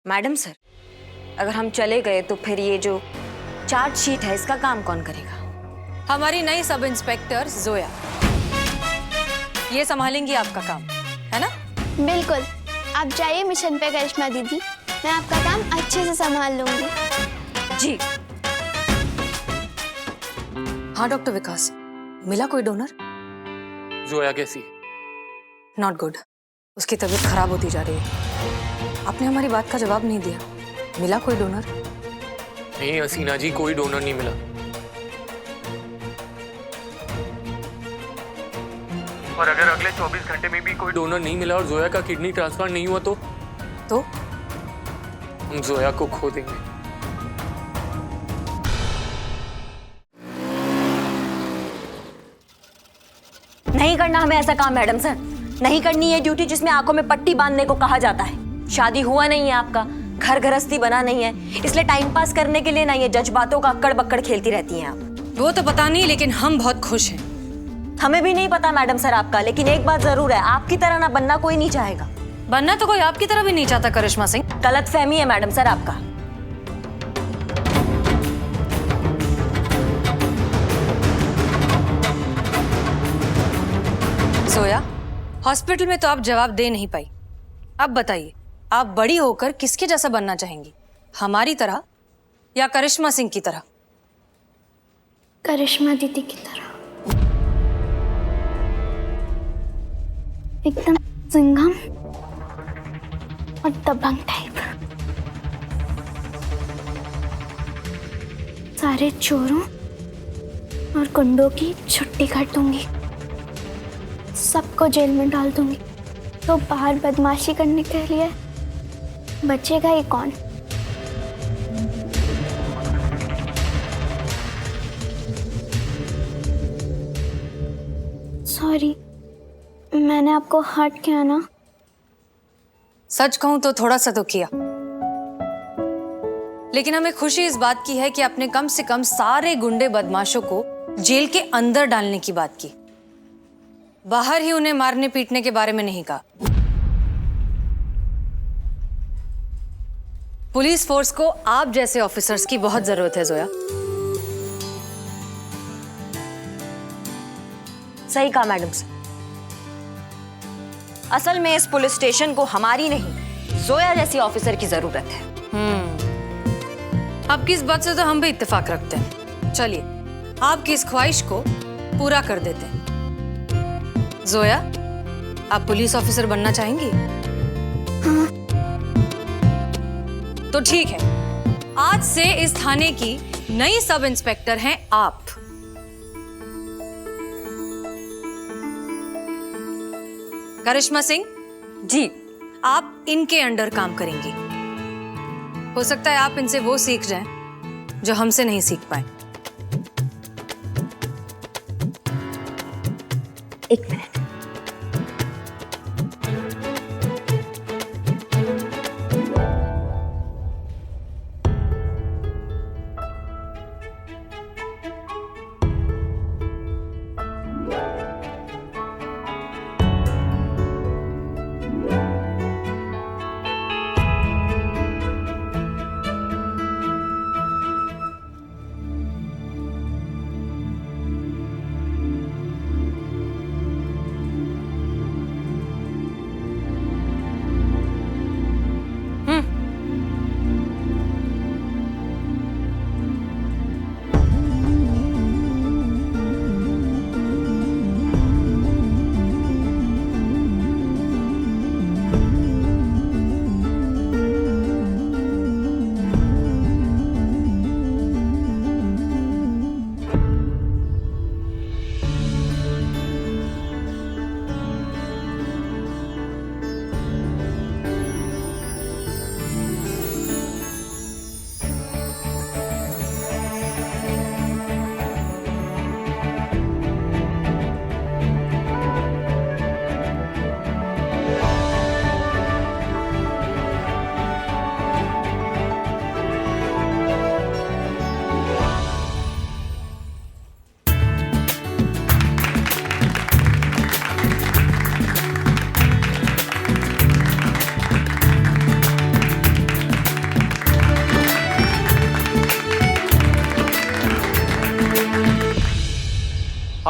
Madam sir, अगर हम चले गए तो फिर ये जो चार्जशीट है इसका काम कौन करेगा? हमारी नई सब इंस्पेक्टर जोया, ये संभालेंगी आपका काम, है ना? बिल्कुल, आप जाइए मिशन पे करिश्मा दीदी, मैं आपका काम अच्छे से संभाल लूंगी। जी। हाँ डॉक्टर विकास, मिला कोई डोनर? जोया कैसी? नॉट गुड, उसकी तबीयत खराब होती जा रही है। आपने हमारी बात का जवाब नहीं दिया। मिला कोई डोनर? नहीं हसीना जी, कोई डोनर नहीं मिला। और अगर अगले 24 घंटे में भी कोई डोनर नहीं मिला और जोया का किडनी ट्रांसप्लांट नहीं हुआ तो हम जोया को खो देंगे। नहीं करना हमें ऐसा काम मैडम सर, नहीं करनी है ड्यूटी जिसमें आंखों में पट्टी बांधने को कहा जाता है। शादी हुआ नहीं है आपका, घर गृहस्थी बना नहीं है, इसलिए टाइम पास करने के लिए ना ये जज्बातों का अक्कड़ बक्कड़ खेलती रहती हैं आप। वो तो पता नहीं, लेकिन हम बहुत खुश हैं। हमें भी नहीं पता मैडम सर आपका, लेकिन एक बात जरूर है, आपकी तरह ना बनना कोई नहीं चाहेगा। बनना तो कोई आपकी तरह भी नहीं चाहता करिश्मा सिंह। गलतफहमी है मैडम सर आपका। जोया, हॉस्पिटल में तो आप जवाब दे नहीं पाई। अब बताइए, आप बड़ी होकर किसके जैसा बनना चाहेंगी, हमारी तरह या करिश्मा सिंह की तरह? करिश्मा दीदी की तरह, एकदम सिंघम और दबंग टाइप। सारे चोरों और गुंडों की छुट्टी कर दूंगी, सबको जेल में डाल दूंगी, तो बाहर बदमाशी करने के लिए बचेगा ही कौन? सॉरी, मैंने आपको हर्ट किया ना? सच कहूं तो थोड़ा सा तो किया, लेकिन हमें खुशी इस बात की है कि आपने कम से कम सारे गुंडे बदमाशों को जेल के अंदर डालने की बात की, बाहर ही उन्हें मारने पीटने के बारे में नहीं कहा। पुलिस फोर्स को आप जैसे ऑफिसर्स की बहुत जरूरत है जोया। सही कहा मैडम सर, असल में इस पुलिस स्टेशन को हमारी नहीं जोया जैसी ऑफिसर की जरूरत है। आपकी इस बात से तो हम भी इत्तेफाक रखते हैं। चलिए, आपकी इस ख्वाहिश को पूरा कर देते हैं। जोया, आप पुलिस ऑफिसर बनना चाहेंगी? हाँ। तो ठीक है, आज से इस थाने की नई सब इंस्पेक्टर हैं आप। करिश्मा सिंह जी। आप इनके अंडर काम करेंगी। हो सकता है आप इनसे वो सीख जाएं जो हमसे नहीं सीख पाए। एक मिनट।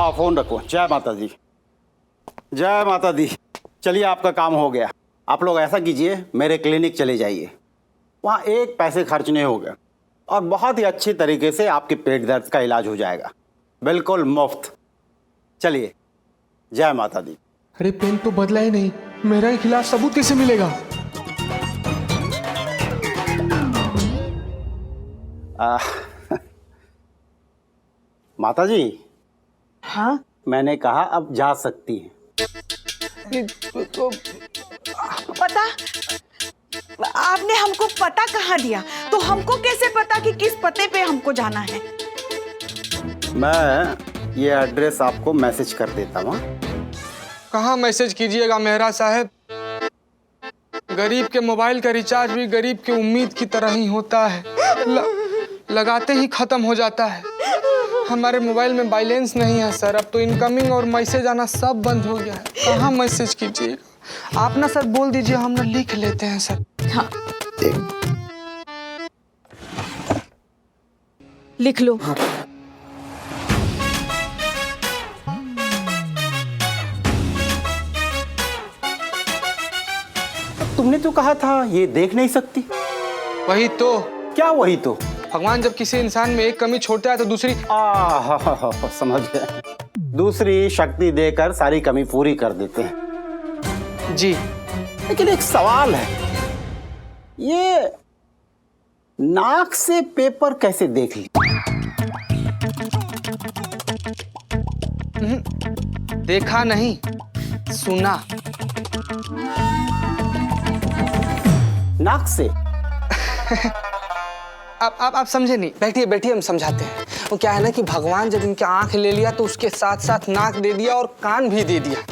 हाँ फोन रखो। जय माता दी, जय माता दी। चलिए आपका काम हो गया। आप लोग ऐसा कीजिए, मेरे क्लिनिक चले जाइए, वहाँ एक पैसे खर्च नहीं होगा और बहुत ही अच्छी तरीके से आपके पेट दर्द का इलाज हो जाएगा, बिल्कुल मुफ्त। चलिए, जय माता दी। अरे पेन तो बदला ही नहीं, मेरा खिलाफ सबूत कैसे मिलेगा? माता जी, हाँ मैंने कहा अब जा सकती हैं। तो पता, आपने हमको पता कहाँ दिया? तो हमको कैसे पता कि किस पते पे हमको जाना है? मैं ये एड्रेस आपको मैसेज कर देता हूँ। कहाँ मैसेज कीजिएगा मेहरा साहब, गरीब के मोबाइल का रिचार्ज भी गरीब के उम्मीद की तरह ही होता है, लगाते ही खत्म हो जाता है। हमारे मोबाइल में बैलेंस नहीं है सर, अब तो इनकमिंग और मैसेज आना सब बंद हो गया है। कहाँ मैसेज कीजिएगा आप ना सर, बोल दीजिए, हम ना लिख लेते हैं सर। हाँ लिख लो। तुमने तो कहा था ये देख नहीं सकती। वही तो, क्या वही तो? भगवान जब किसी इंसान में एक कमी छोड़ता है तो दूसरी समझ गया, दूसरी शक्ति देकर सारी कमी पूरी कर देते हैं। जी। लेकिन एक सवाल है, ये नाक से पेपर कैसे देख ली? देखा नहीं, सुना। नाक से? आप समझे नहीं, बैठिए बैठिए, हम समझाते हैं। वो क्या है ना कि भगवान जब इनकी आंख ले लिया तो उसके साथ साथ नाक दे दिया और कान भी दे दिया,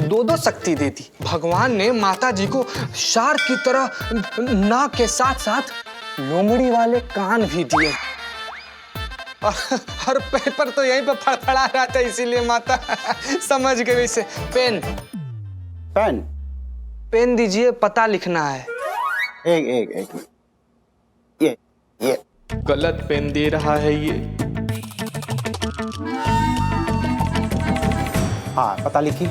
दो दो शक्ति दे दी। भगवान ने माता जी को शार्क की तरह नाक के साथ साथ लोमड़ी वाले कान भी दिए। और पेपर तो यहीं पर फड़फड़ा रहा था, इसीलिए माता समझ गई। वैसे पेन पेन पेन दीजिए, पता लिखना है। एक ये गलत पेन दे रहा है ये। हाँ, पता लिखी।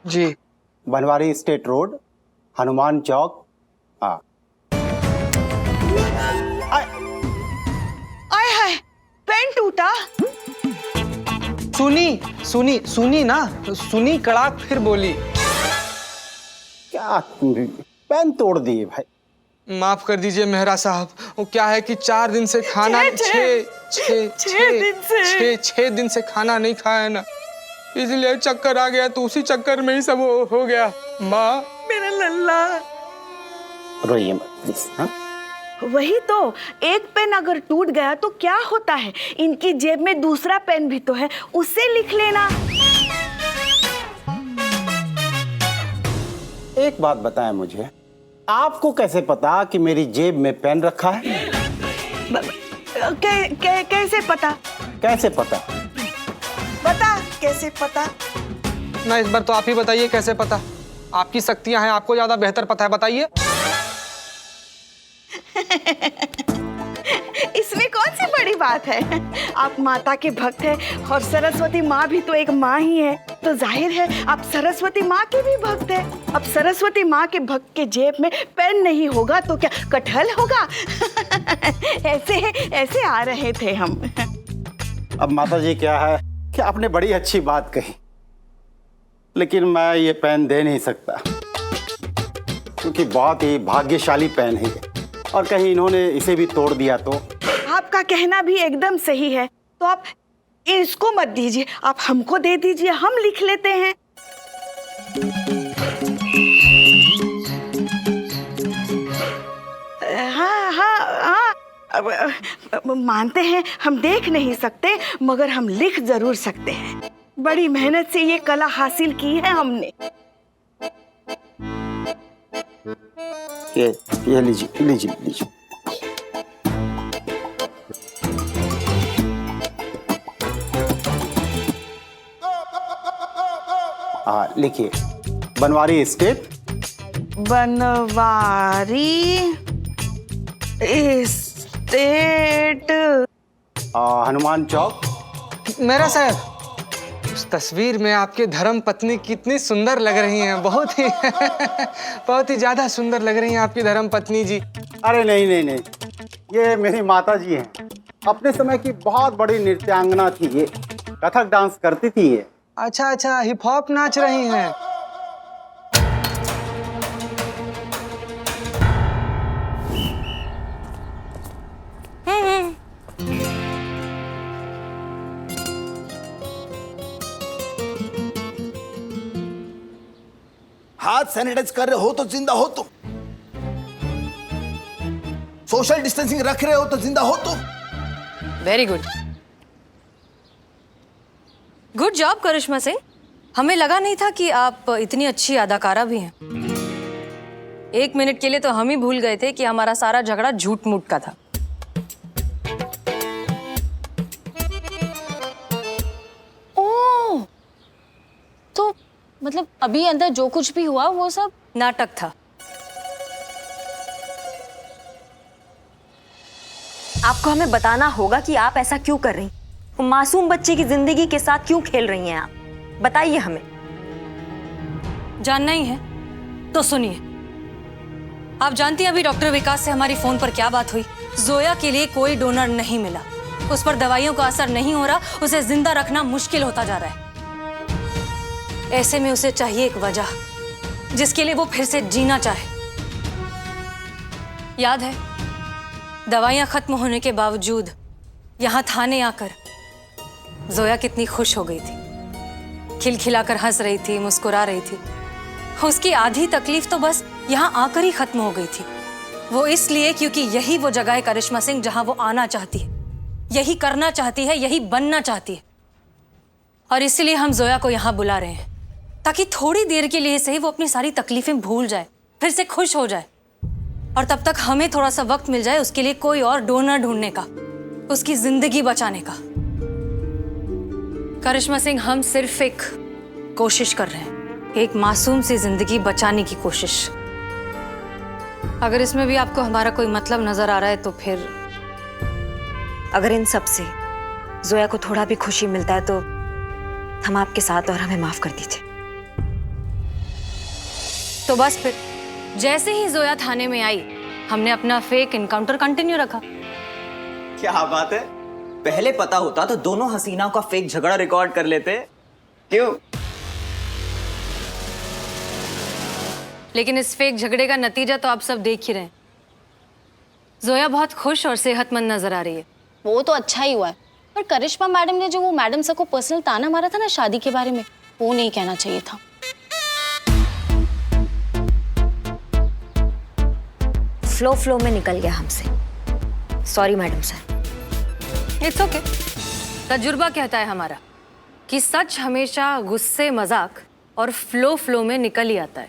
जी। बनवारी स्टेट रोड, हनुमान चौक। हाँ। आय हाय, पेन टूटा। सुनी ना, सुनी कड़ाक फिर बोली। क्या पेन तोड़ दिए भाई? माफ कर दीजिए मेहरा साहब, वो क्या है कि 4 दिन से खाना छह दिन से खाना नहीं खाया ना, इसलिए चक्कर आ गया, तो उसी चक्कर में ही सब हो गया। माँ, मेरा लल्ला। रोइए मत प्लीज। हाँ? वही तो, एक पेन अगर टूट गया तो क्या होता है? इनकी जेब में दूसरा पेन भी तो है, उससे लिख लेना। एक बात बताएं मुझे, आपको कैसे पता कि मेरी जेब में पेन रखा है? कैसे पता? कैसे पता? बता कैसे पता? ना, इस बार तो आप ही बताइए कैसे पता। आपकी शक्तियां हैं, आपको ज्यादा बेहतर पता है, बताइए। इसमें कौन सी बड़ी बात है? आप माता के भक्त हैं और सरस्वती माँ भी तो एक माँ ही है, तो जाहिर है आप सरस्वती माँ के भी भक्त हैं। अब सरस्वती माँ के भक्त के जेब में पेन नहीं होगा तो क्या कटहल होगा? ऐसे आ रहे थे हम। अब माता जी क्या है कि आपने बड़ी अच्छी बात कही, लेकिन मैं ये पेन दे नहीं सकता क्योंकि बहुत ही भाग्यशाली पेन है और कहीं इन्होंने इसे भी तोड़ दिया तो। आपका कहना भी एकदम सही है, तो आप इसको मत दीजिए, आप हमको दे दीजिए, हम लिख लेते हैं। हाँ, अब मानते हैं हम देख नहीं सकते, मगर हम लिख जरूर सकते हैं। बड़ी मेहनत से ये कला हासिल की है हमने। ये लीजिए। हाँ, लिखिए, बनवारी स्टेट। बनवारी स्टेट, हनुमान चौक। मेरा साहब, उस तस्वीर में आपके धर्म पत्नी कितनी सुंदर लग रही हैं, बहुत ही बहुत ही ज्यादा सुंदर लग रही हैं आपकी धर्म पत्नी जी। अरे नहीं नहीं नहीं, ये मेरी माता जी हैं। अपने समय की बहुत बड़ी नृत्यांगना थी ये, कथक डांस करती थी ये। अच्छा अच्छा, हिप हॉप नाच रही हैं। हाथ सैनिटाइज कर रहे हो तो जिंदा हो तुम, सोशल डिस्टेंसिंग रख रहे हो तो जिंदा हो तुम। वेरी गुड, गुड जॉब करिश्मा सिंह। हमें लगा नहीं था कि आप इतनी अच्छी अदाकारा भी हैं। 1 मिनट के लिए तो हम ही भूल गए थे कि हमारा सारा झगड़ा झूठ मूठ का था। ओह, तो मतलब अभी अंदर जो कुछ भी हुआ वो सब नाटक था। आपको हमें बताना होगा कि आप ऐसा क्यों कर रही हैं। वो मासूम बच्चे की जिंदगी के साथ क्यों खेल रही हैं आप, बताइए हमें। जानना ही है तो सुनिए। आप जानती हैं अभी डॉक्टर विकास से हमारी फोन पर क्या बात हुई। जोया के लिए कोई डोनर नहीं मिला, उस पर दवाइयों का असर नहीं हो रहा, उसे जिंदा रखना मुश्किल होता जा रहा है। ऐसे में उसे चाहिए एक वजह जिसके लिए वो फिर से जीना चाहे। याद है दवाइयां खत्म होने के बावजूद यहां थाने आकर जोया कितनी खुश हो गई थी, खिलखिलाकर हंस रही थी, मुस्कुरा रही थी। उसकी आधी तकलीफ तो बस यहां आकर ही खत्म हो गई थी। वो इसलिए क्योंकि यही वो जगह है करिश्मा सिंह जहां वो आना चाहती है, यही करना चाहती है, यही बनना चाहती है। और इसीलिए हम जोया को यहां बुला रहे हैं ताकि थोड़ी देर के लिए सही वो अपनी सारी तकलीफें भूल जाए, फिर से खुश हो जाए। और तब तक हमें थोड़ा सा वक्त मिल जाए उसके लिए कोई और डोनर ढूंढने का, उसकी जिंदगी बचाने का। करिश्मा सिंह, हम सिर्फ एक कोशिश कर रहे हैं, एक मासूम सी जिंदगी बचाने की कोशिश। अगर इसमें भी आपको हमारा कोई मतलब नजर आ रहा है तो फिर अगर इन सब से जोया को थोड़ा भी खुशी मिलता है तो हम आपके साथ, और हमें माफ कर दीजिए। तो बस फिर जैसे ही जोया थाने में आई हमने अपना फेक एनकाउंटर कंटिन्यू रखा। क्या बात है, पहले पता होता तो दोनों हसीनाओं का फेक झगड़ा रिकॉर्ड कर लेते। क्यों? लेकिन इस फेक झगड़े का नतीजा तो आप सब देख ही रहे हैं। जोया बहुत खुश और सेहतमंद नजर आ रही है। वो तो अच्छा ही हुआ है, पर करिश्मा मैडम ने जो वो मैडम सर को पर्सनल ताना मारा था ना शादी के बारे में, वो नहीं कहना चाहिए था। फ्लो में निकल गया हमसे, sorry madam sir. It's okay. तजुर्बा कहता है हमारा कि सच हमेशा गुस्से, मजाक और फ्लो में निकल ही आता है।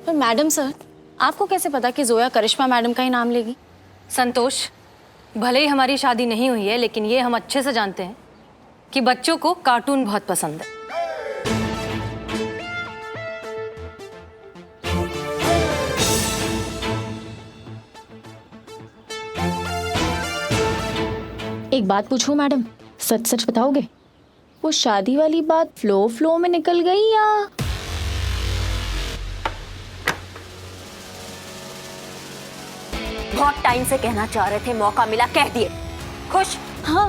पर मैडम सर, आपको कैसे पता कि जोया करिश्मा मैडम का ही नाम लेगी? संतोष, भले ही हमारी शादी नहीं हुई है लेकिन ये हम अच्छे से जानते हैं कि बच्चों को कार्टून बहुत पसंद है। एक बात पूछूं मैडम, सच सच बताओगे? वो शादी वाली बात फ्लो में निकल गई या? बहुत टाइम से कहना चाह रहे थे, मौका मिला कह दिए। खुश? हाँ।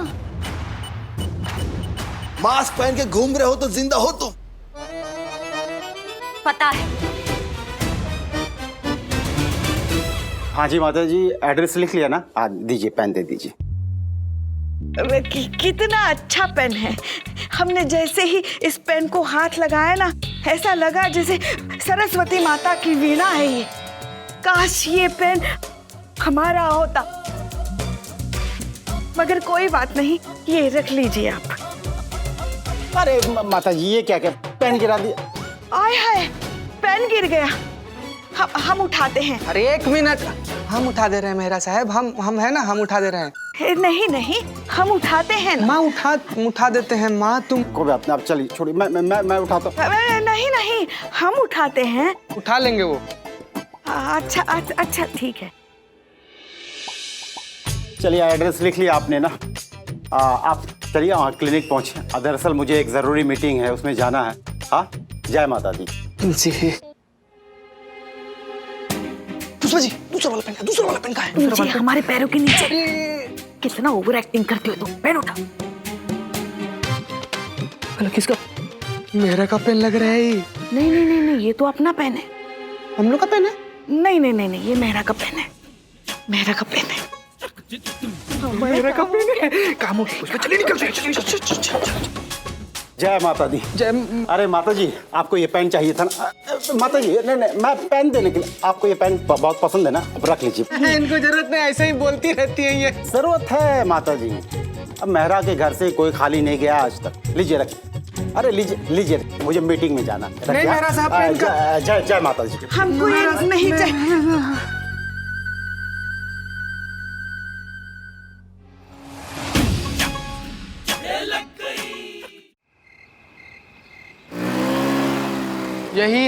मास्क पहन के घूम रहे हो तो जिंदा हो तुम। पता है। हाँ जी माता जी, एड्रेस लिख लिया ना? दीजिए, पेन दे दीजिए। कितना अच्छा पेन है। हमने जैसे ही इस पेन को हाथ लगाया ना, ऐसा लगा जैसे सरस्वती माता की वीणा है ये। काश ये पेन हमारा होता। मगर कोई बात नहीं, ये रख लीजिए आप। अरे माता जी, ये क्या पेन गिरा दिया? आय हाय, पेन गिर गया। हम उठाते हैं। अरे 1 मिनट, हम उठा दे रहे हैं मेहरा साहब। हम है ना, हम उठा दे रहे हैं। नहीं, हम उठाते हैं ना। माँ उठा देते हैं। माँ तुम को भी अपने आप चलिए, छोड़िए, मैं उठाता हूँ। नहीं, हम उठाते हैं। उठा लेंगे वो। अच्छा ठीक है। चलिए, एड्रेस लिख लिया आपने ना? आप चलिए वहाँ क्लिनिक पहुँचे। दरअसल मुझे एक ज़रूरी मीटिंग है, उसमें जाना है। हाँ, जय माता दी। जी पुष्पा जी, दूसरा वाला पेन कहाँ है? नीचे हमारे पैरों के नीचे। कितना ओवर एक्टिंग करते हो तुम। पेन उठा। हेलो, किसका? मेरा का पेन लग रहा है ये। नहीं, ये तो अपना पेन है। हम लोग का पेन है? नहीं, ये मेरा का पेन है। मेरा का पेन है। मेरा का पेन है। काम हो गया पुष्पा, चलिए निकल चल। जय माता दी। जय। अरे माता जी, आपको ये पेन चाहिए था ना? माता जी, नहीं, मैं पेन देने के लिए, आपको ये पेन बहुत पसंद है ना, अब रख लीजिए। इनको जरूरत नहीं, ऐसे ही बोलती रहती है ये। जरूरत है माता जी, अब मेहरा के घर से कोई खाली नहीं गया आज तक। लीजिए रखिए। अरे लीजिए, मुझे मीटिंग में जाना है। नहीं, मेहरा साहब पेन का। जय माता जी। हमको ये नहीं चाहिए। यही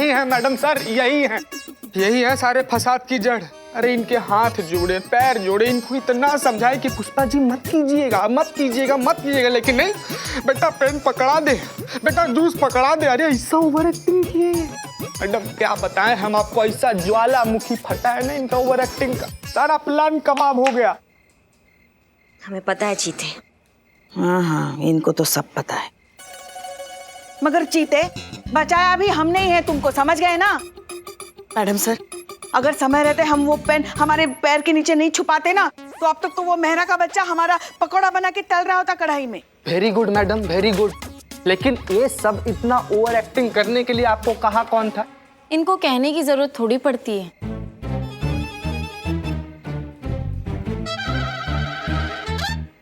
है मैडम सर, यही है सारे फसाद की जड़। अरे इनके हाथ जोड़े, पैर जोड़े, इनको इतना समझाए कि पुष्पा जी मत कीजिएगा, लेकिन नहीं। बेटा पेन पकड़ा दे, बेटा जूस पकड़ा दे। अरे ऐसा ओवर एक्टिंग किए मैडम, क्या बताएं हम आपको। ऐसा ज्वालामुखी फटा है ना इनका ओवर एक्टिंग का, सारा प्लान कबाब हो गया। हमें पता है चीते। हाँ, इनको तो सब पता है। मगर चीते, बचाया भी हमने ही है तुमको, समझ गए ना? मैडम सर, अगर समय रहते हम वो पेन हमारे पैर के नीचे नहीं छुपाते ना, तो अब तक तो वो मेहरा का बच्चा हमारा पकौड़ा बना के तल रहा होता कढ़ाई में। Very good madam, very good. लेकिन ये सब इतना ओवर एक्टिंग करने के लिए आपको कहा कौन था? इनको कहने की जरूरत थोड़ी पड़ती है।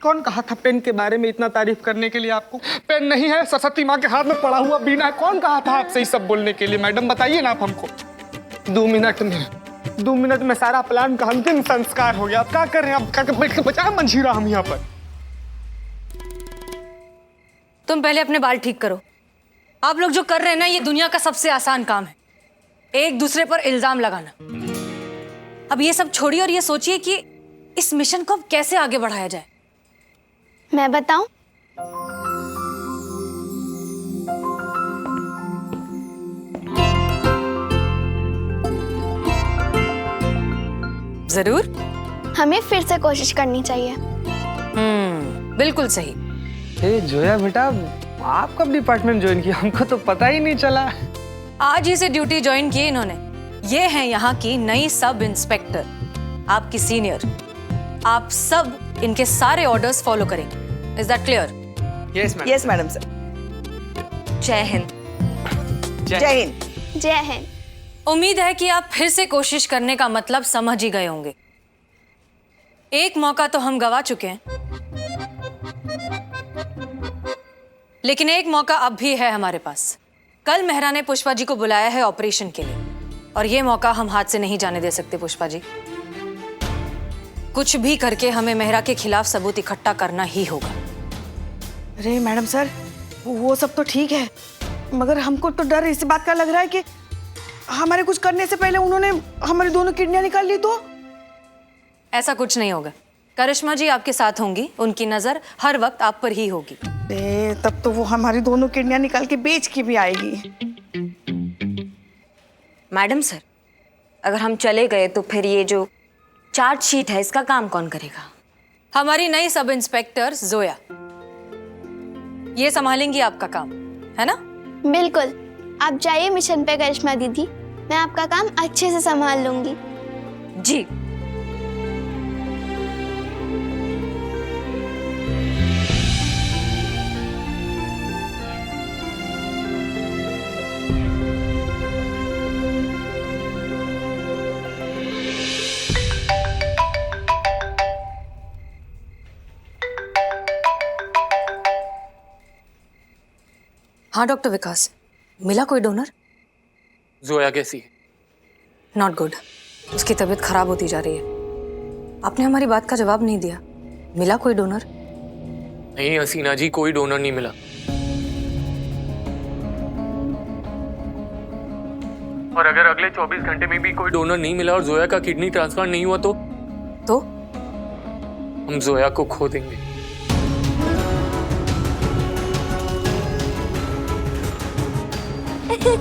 कौन कहा था पेन के बारे में इतना तारीफ करने के लिए आपको? पेन नहीं है, सरस्वती माँ के हाथ में पड़ा हुआ बीना है। कौन कहा था आपसे ये सब बोलने के लिए? मैडम बताइए ना आप हमको। 2 मिनट में सारा प्लान का अंतिम संस्कार हो गया। अब क्या कर रहे हैं? अब बैठ के बचाए मंजीरा हम यहाँ पर। तुम पहले अपने बाल ठीक करो। आप लोग जो कर रहे हैं ना, ये दुनिया का सबसे आसान काम है, एक दूसरे पर इल्जाम लगाना। अब ये सब छोड़िए और ये सोचिए कि इस मिशन को अब कैसे आगे बढ़ाया जाए। मैं बताऊं? जरूर। हमें फिर से कोशिश करनी चाहिए। बिल्कुल सही। जोया बेटा, आप कब डिपार्टमेंट ज्वाइन किया? हमको तो पता ही नहीं चला। आज ही से ड्यूटी ज्वाइन की इन्होंने। ये हैं यहाँ की नई सब इंस्पेक्टर, आपकी सीनियर। आप सब इनके सारे ऑर्डर्स फॉलो करेंगे। Is that clear? Yes madam sir. जय हिंद। जय हिंद। जय हिंद। उम्मीद है कि आप फिर से कोशिश करने का मतलब समझ ही गए होंगे। एक मौका तो हम गवा चुके हैं, लेकिन एक मौका अब भी है हमारे पास। कल मेहरा ने पुष्पा जी को बुलाया है ऑपरेशन के लिए, और ये मौका हम हाथ से नहीं जाने दे सकते। पुष्पा जी, कुछ भी करके हमें मेहरा के खिलाफ सबूत इकट्ठा करना ही होगा। अरे मैडम सर, वो सब तो ठीक है, मगर हमको तो डर इस बात का लग रहा है कि हमारे कुछ करने से पहले उन्होंने हमारी दोनों किडनियां निकाल ली तो। ऐसा कुछ नहीं होगा। करिश्मा जी आपके साथ होंगी, उनकी नजर हर वक्त आप पर ही होगी। तब तो वो हमारी दोनों किडनियां निकाल के बेच के भी आएगी। मैडम सर, अगर हम चले गए तो फिर ये जो चार्जशीट है इसका काम कौन करेगा? हमारी नई सब इंस्पेक्टर जोया, ये संभालेंगी आपका काम, है ना? बिल्कुल। आप जाइए मिशन पे करिश्मा दीदी, मैं आपका काम अच्छे से संभाल लूंगी। जी। हाँ डॉक्टर विकास, मिला कोई डोनर? जोया कैसी है? Not good. उसकी तबीयत खराब होती जा रही है। आपने हमारी बात का जवाब नहीं दिया। मिला कोई डोनर? नहीं हसीना जी, कोई डोनर नहीं मिला। और अगर अगले 24 घंटे में भी कोई डोनर नहीं मिला और जोया का किडनी ट्रांसप्लांट नहीं हुआ तो तो हम जोया को खो देंगे। वैसे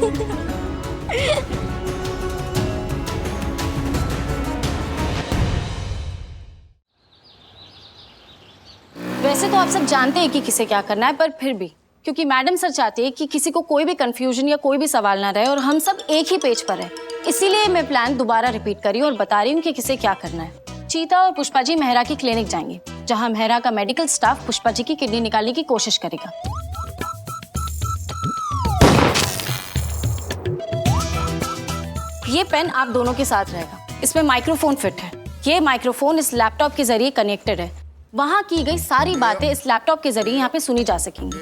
तो आप सब जानते हैं कि किसे क्या करना है, पर फिर भी क्योंकि मैडम सर चाहती है कि किसी को कोई भी कंफ्यूजन या कोई भी सवाल ना रहे और हम सब एक ही पेज पर हैं, इसीलिए मैं प्लान दोबारा रिपीट कर रही हूँ और बता रही हूँ कि किसे क्या करना है। चीता और पुष्पा जी मेहरा की क्लिनिक जाएंगे, जहाँ मेहरा का मेडिकल स्टाफ पुष्पा जी की किडनी निकालने की कोशिश करेगा। ये पेन आप दोनों के साथ रहेगा, इसमें माइक्रोफोन फिट है। ये माइक्रोफोन इस लैपटॉप के जरिए कनेक्टेड है, वहाँ की गई सारी बातें इस लैपटॉप के जरिए यहाँ पे सुनी जा सकेंगी।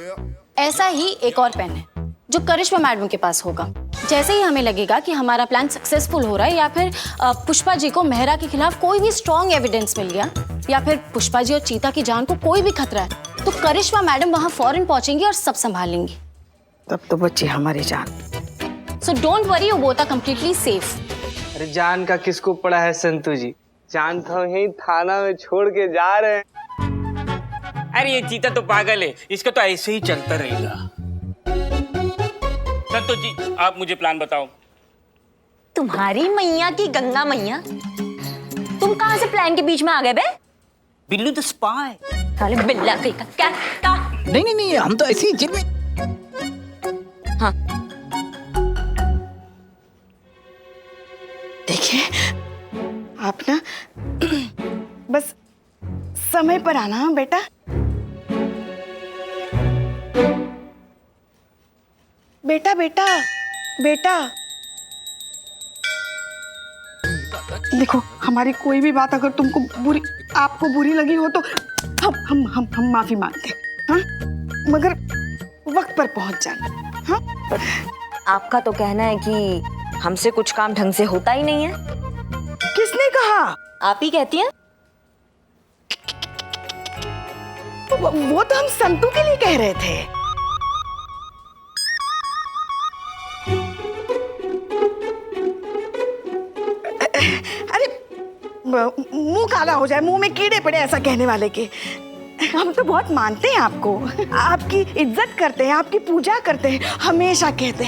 ऐसा ही एक और पेन है जो करिश्मा मैडम के पास होगा। जैसे ही हमें लगेगा कि हमारा प्लान सक्सेसफुल हो रहा है या फिर पुष्पा जी को मेहरा के खिलाफ कोई भी स्ट्रॉन्ग एविडेंस मिल गया या फिर पुष्पा जी और चीता की जान को कोई भी खतरा है, तो करिश्मा मैडम वहाँ फौरन पहुंचेंगी और सब संभाल लेंगी। तब तो बच्ची हमारी जान। So don't worry, you both are completely safe. अरे जान का किसको पड़ा है संतू जी, जान तो यही थाना में छोड़ के जा रहे हैं। अरे ये चीता तो पागल है, इसका तो ऐसे ही चलता रहेगा। संतोष जी आप मुझे प्लान बताओ। तुम्हारी मैया की गंगा मैया, तुम कहां से प्लान के बीच में आ गए बे? Billu the spy. अरे बिल्ला कहीं का क्या? नहीं हम तो ऐसे ही जेल में। हाँ देखिए आप ना बस समय पर आना हाँ बेटा। बेटा बेटा बेटा देखो, हमारी कोई भी बात अगर तुमको आपको बुरी लगी हो तो हम माफी मांगते हैं, हाँ? मगर वक्त पर पहुंच जाना, हाँ? आपका तो कहना है कि हमसे कुछ काम ढंग से होता ही नहीं है। किसने कहा? आप ही कहती हैं। वो तो हम संतू के लिए कह रहे थे। अरे मुंह काला हो जाए, मुंह में कीड़े पड़े ऐसा कहने वाले के। हम तो बहुत मानते हैं आपको, आपकी इज्जत करते हैं, आपकी पूजा करते हैं, हमेशा कहते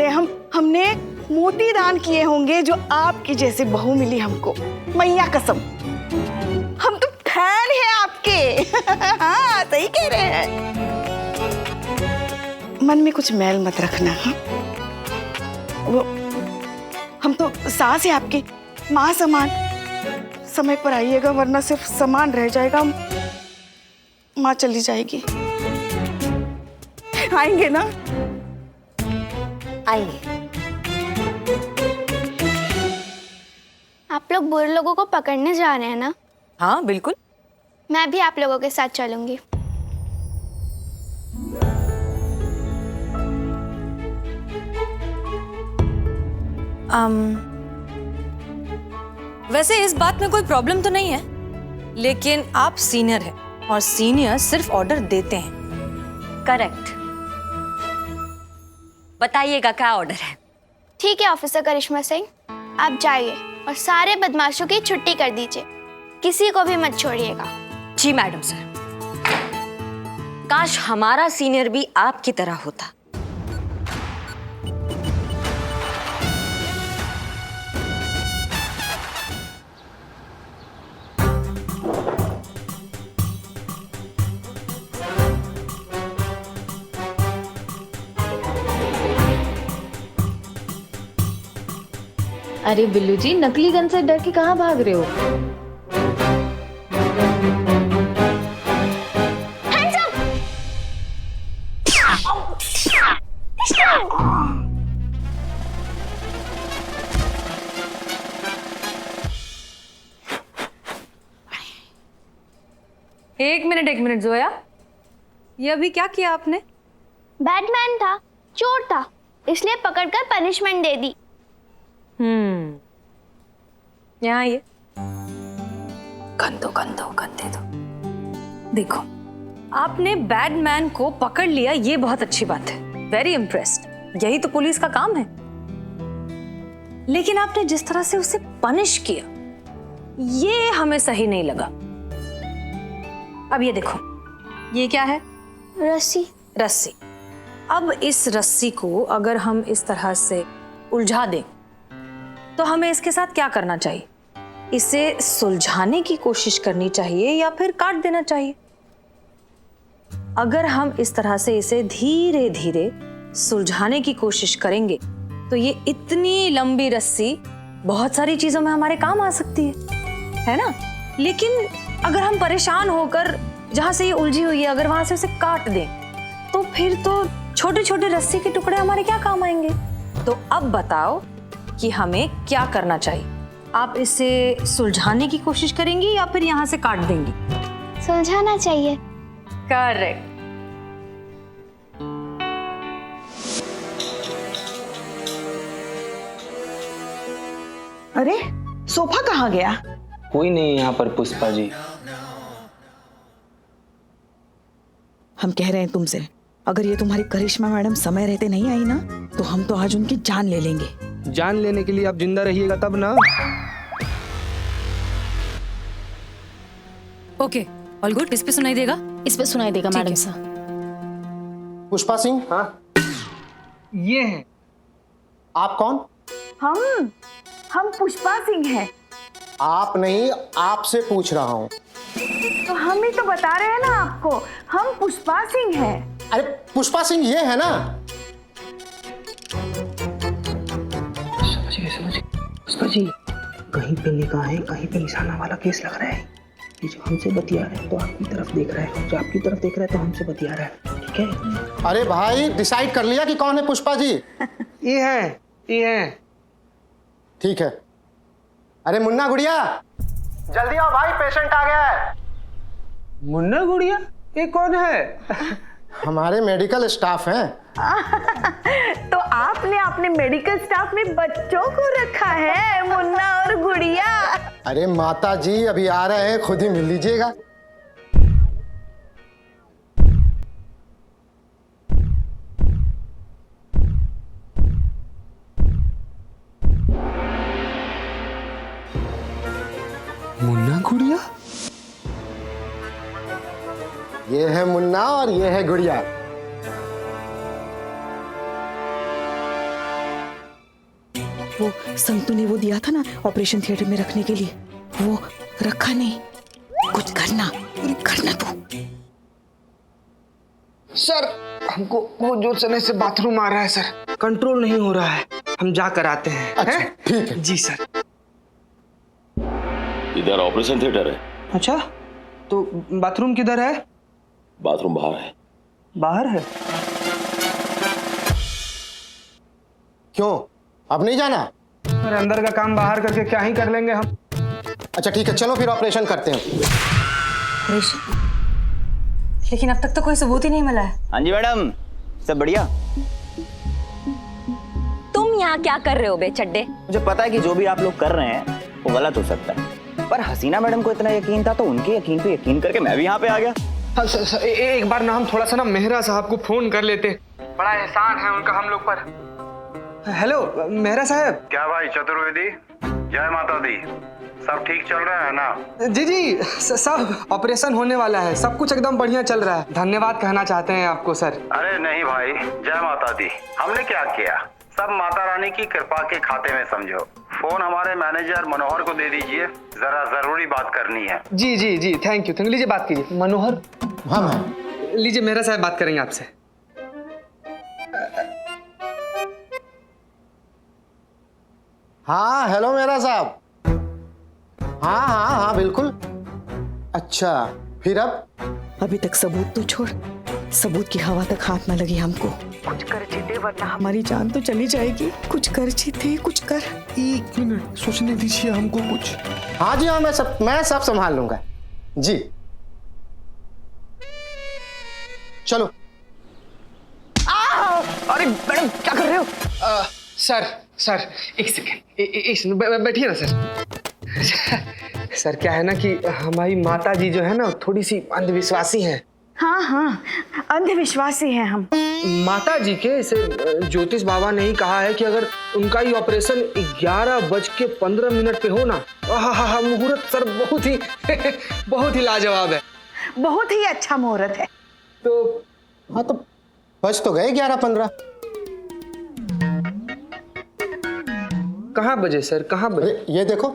हैं हमने मोती दान किए होंगे जो आपकी जैसी बहू मिली हमको, मैया कसम। हम तो फैन हैं आपके। हाँ सही कह रहे हैं। मन में कुछ मैल मत रखना, हाँ? वो हम तो सास है आपकी, माँ समान। समय पर आइएगा वरना सिर्फ सामान रह जाएगा, माँ चली जाएगी। आएंगे ना? आइए। आप लोग बुरे लोगों को पकड़ने जा रहे हैं ना? हाँ बिल्कुल। मैं भी आप लोगों के साथ चलूंगी। वैसे इस बात में कोई प्रॉब्लम तो नहीं है, लेकिन आप सीनियर हैं और सीनियर सिर्फ ऑर्डर देते हैं। करेक्ट। बताइएगा क्या ऑर्डर है? ठीक है ऑफिसर करिश्मा सिंह, आप जाइए और सारे बदमाशों की छुट्टी कर दीजिए, किसी को भी मत छोड़िएगा। जी मैडम सर। काश हमारा सीनियर भी आपकी तरह होता। अरे बिल्लू जी, नकली गन से डर के कहाँ भाग रहे हो? एक मिनट जोया, ये अभी क्या किया आपने? बैटमैन था, चोर था, इसलिए पकड़कर पनिशमेंट दे दी। यहाँ ये गन दे दो। देखो, आपने बैडमैन को पकड़ लिया, ये बहुत अच्छी बात है। Very impressed. यही तो पुलिस का काम है। लेकिन आपने जिस तरह से उसे पनिश किया, ये हमें सही नहीं लगा। अब ये देखो, ये क्या है? रस्सी। अब इस रस्सी को अगर हम इस तरह से उलझा दें तो हमें इसके साथ क्या करना चाहिए? इसे सुलझाने की कोशिश करनी चाहिए या फिर काट देना चाहिए? अगर हम इस तरह से इसे धीरे धीरे सुलझाने की कोशिश करेंगे तो ये इतनी लंबी रस्सी बहुत सारी चीजों में हमारे काम आ सकती है ना? लेकिन अगर हम परेशान होकर जहां से ये उलझी हुई है अगर वहां से उसे काट दें तो फिर तो छोटे छोटे रस्सी के टुकड़े हमारे क्या काम आएंगे? तो अब बताओ कि हमें क्या करना चाहिए? आप इसे सुलझाने की कोशिश करेंगी या फिर यहाँ से काट देंगी? सुलझाना चाहिए। करेक्ट। अरे सोफा कहाँ गया? कोई नहीं यहाँ पर पुष्पा जी। हम कह रहे हैं तुमसे, अगर ये तुम्हारी करिश्मा मैडम समय रहते नहीं आई ना तो हम तो आज उनकी जान ले लेंगे। जान लेने के लिए आप जिंदा रहिएगा तब ना। Okay, all good. इस पे सुनाई देगा? इस पे सुनाई देगा मैडम साहब। पुष्पा सिंह, हाँ ये है। आप कौन? हम पुष्पा सिंह हैं। आप नहीं, आपसे पूछ रहा हूँ। तो हम ही तो बता रहे हैं ना आपको, हम पुष्पा सिंह हैं। अरे पुष्पा सिंह ये है ना? समझिए पुष्पा जी, कहीं पे निगाह है, कहीं पे निशाना वाला केस लग रहा है। ये जो हमसे बतिया रहा है तो आपकी तरफ देख रहा है, जो आपकी तरफ देख रहा है तो हमसे बतिया रहा है, ठीक है? अरे भाई, डिसाइड कर लिया कि कौन है पुष्पा जी? ये है। ठीक है। अरे मुन्ना गुड़िया, जल्दी आओ भाई, पेशेंट आ गया है। मुन्ना गुड़िया? ये कौन है? हमारे मेडिकल स्टाफ हैं। तो आपने अपने मेडिकल स्टाफ में बच्चों को रखा है, मुन्ना और गुड़िया। अरे माता जी अभी आ रहे हैं, खुद ही मिल लीजिएगा। मुन्ना गुड़िया? ये है मुन्ना और ये है गुड़िया। वो संतू ने वो दिया था ना ऑपरेशन थिएटर में रखने के लिए, वो रखा नहीं। कुछ करना तू। सर हमको बहुत जोर से बाथरूम आ रहा है सर, कंट्रोल नहीं हो रहा है, हम जा कर आते हैं। अच्छा ठीक है। जी सर। इधर ऑपरेशन थिएटर है। अच्छा, तो बाथरूम किधर है? बाथरूम बाहर है। बाहर है? क्यों, अब नहीं जाना? सर अंदर का काम बाहर करके क्या ही कर लेंगे हम। अच्छा ठीक है, चलो फिर ऑपरेशन करते हैं। लेकिन अब तक तो कोई सबूत ही नहीं मिला है। हाँ जी मैडम, सब बढ़िया। तुम यहाँ क्या कर रहे हो बे चड्डे? मुझे पता है कि जो भी आप लोग कर रहे हैं वो गलत हो सकता है, पर हसीना मैडम को इतना यकीन था तो उनके यकीन पे यकीन करके मैं भी यहाँ पे आ गया। हाँ, एक बार ना हम थोड़ा सा ना मेहरा साहब को फोन कर लेते, बड़ा एहसान है उनका हम लोग पर। हेलो मेहरा साहब। क्या भाई चतुर्वेदी, जय माता दी, सब ठीक चल रहा है ना? जी सब ऑपरेशन होने वाला है, सब कुछ एकदम बढ़िया चल रहा है। धन्यवाद कहना चाहते हैं आपको सर। अरे नहीं भाई, जय माता दी, हमने क्या किया, सब माता रानी की कृपा के खाते में समझो। फोन हमारे मैनेजर मनोहर को दे दीजिए, जरा जरूरी बात करनी है। जी थैंक यू। लीजिए बात कीजिए। मनोहर? हाँ मैम। लीजिए मेहरा साहब बात करेंगे आपसे। हाँ हेलो मेरा साहब। हाँ बिल्कुल। अच्छा फिर अब? अभी तक सबूत तो छोड़, सबूत की हवा तक हाथ ना लगी हमको। कुछ कर जीते वरना हमारी जान तो चली जाएगी। कुछ कर जीते, कुछ कर। 1 मिनट सोचने दीजिए हमको कुछ। हाँ जी हाँ, मैं सब संभाल लूंगा जी। चलो। अरे मैडम क्या कर रहे हो? सर एक सेकंड बैठिए ना सर। सर क्या है ना कि हमारी माता जी जो है ना थोड़ी सी अंधविश्वासी हैं। हाँ अंधविश्वासी हैं हम। माता जी के इसे ज्योतिष बाबा ने ही कहा है कि अगर उनका ही ऑपरेशन 11:15 पे हो ना, हाँ मुहूर्त सर बहुत ही लाजवाब है। बहुत ही अच्छा मुहूर्त है। तो हाँ तो बज तो गए 11:15। कहाँ बजे सर, कहाँ बजे? ये देखो।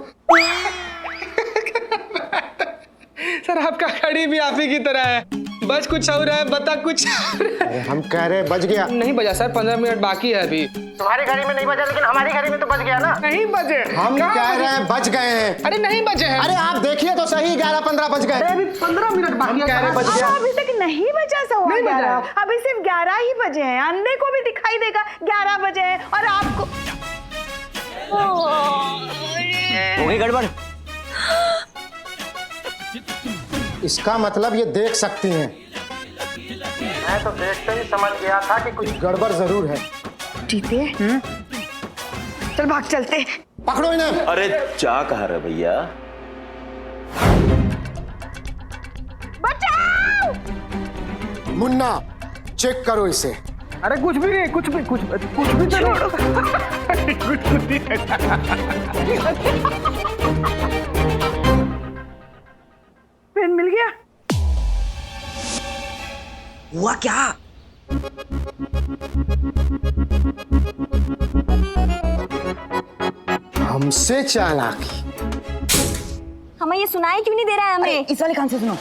सर आपका घड़ी भी आप ही की तरह है, बस कुछ और है, बता कुछ और है। अरे हम कह रहे बज गया। नहीं बजा सर, 15 मिनट बाकी है अभी। तुम्हारी घड़ी में नहीं बजा, लेकिन हमारी घड़ी में तो बज गया ना। नहीं बजे, हम कह रहे हैं बज गए हैं। अरे नहीं बजे हैं। अरे आप देखिए तो सही, 11:15 बज गए। अभी 15 मिनट बाकी है। बज गया। अभी तक नहीं बजा सवा नहीं बजा 11, है। अभी सिर्फ 11 ही बजे हैं। अंधे को भी दिखाई देगा 11 बजे हैं और आपको हो गई गड़बड़। इसका मतलब ये देख सकती हैं। मैं तो देखते ही समझ गया था कि कुछ गड़बड़ जरूर है। जीते चल भाग चलते। पकड़ो इन्हें। अरे क्या कह रहे भैया? बचाओ! मुन्ना चेक करो इसे। अरे कुछ भी नहीं, कुछ भी छोड़ो। कुछ भी पेन मिल गया। हुआ क्या? हमसे चालाकी। हमें ये सुनाई क्यों नहीं दे रहा है हमें? इस वाले कान से सुनो।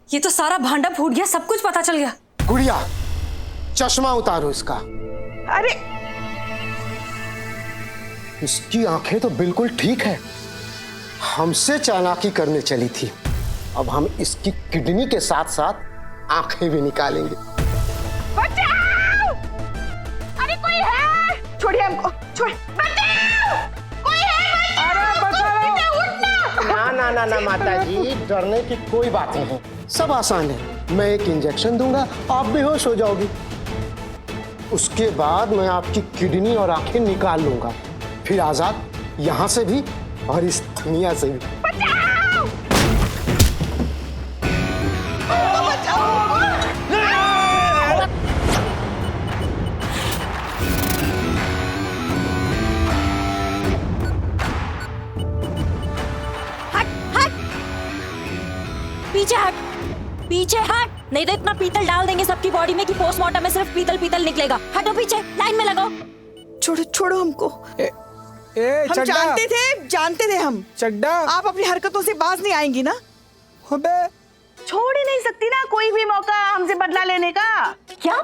ये तो सारा भांडा फूट गया, सब कुछ पता चल गया। गुड़िया चश्मा उतारो इसका। अरे इसकी आंखें तो बिल्कुल ठीक है, हमसे चालाकी करने चली थी। अब हम इसकी किडनी के साथ साथ आंखें भी निकालेंगे। बचाओ! अरे कोई है? छोड़िए हमको, छोड़। बचाओ! कोई है? अरे बचाओ! उठना! ना ना ना ना माता जी, डरने की कोई बात नहीं, सब आसान है। मैं एक इंजेक्शन दूंगा, आप बेहोश हो जाओगी। उसके बाद मैं आपकी किडनी और आंखें निकाल लूंगा, फिर आजाद यहां से भी और इस दुनिया से भी। बचाओ! पीछे हट, पीछे हट, नहीं तो इतना पीतल डाल देंगे सबकी बॉडी में कि पोस्टमार्टम में सिर्फ पीतल पीतल निकलेगा। हटो पीछे, लाइन में लगाओ। छोड़ो छोड़ो हमको। हम जानते थे हम। चड्डा, आप अपनी हरकतों से बाज नहीं आएंगी ना। अबे छोड़ ही नहीं सकती ना कोई भी मौका हमसे बदला लेने का। क्या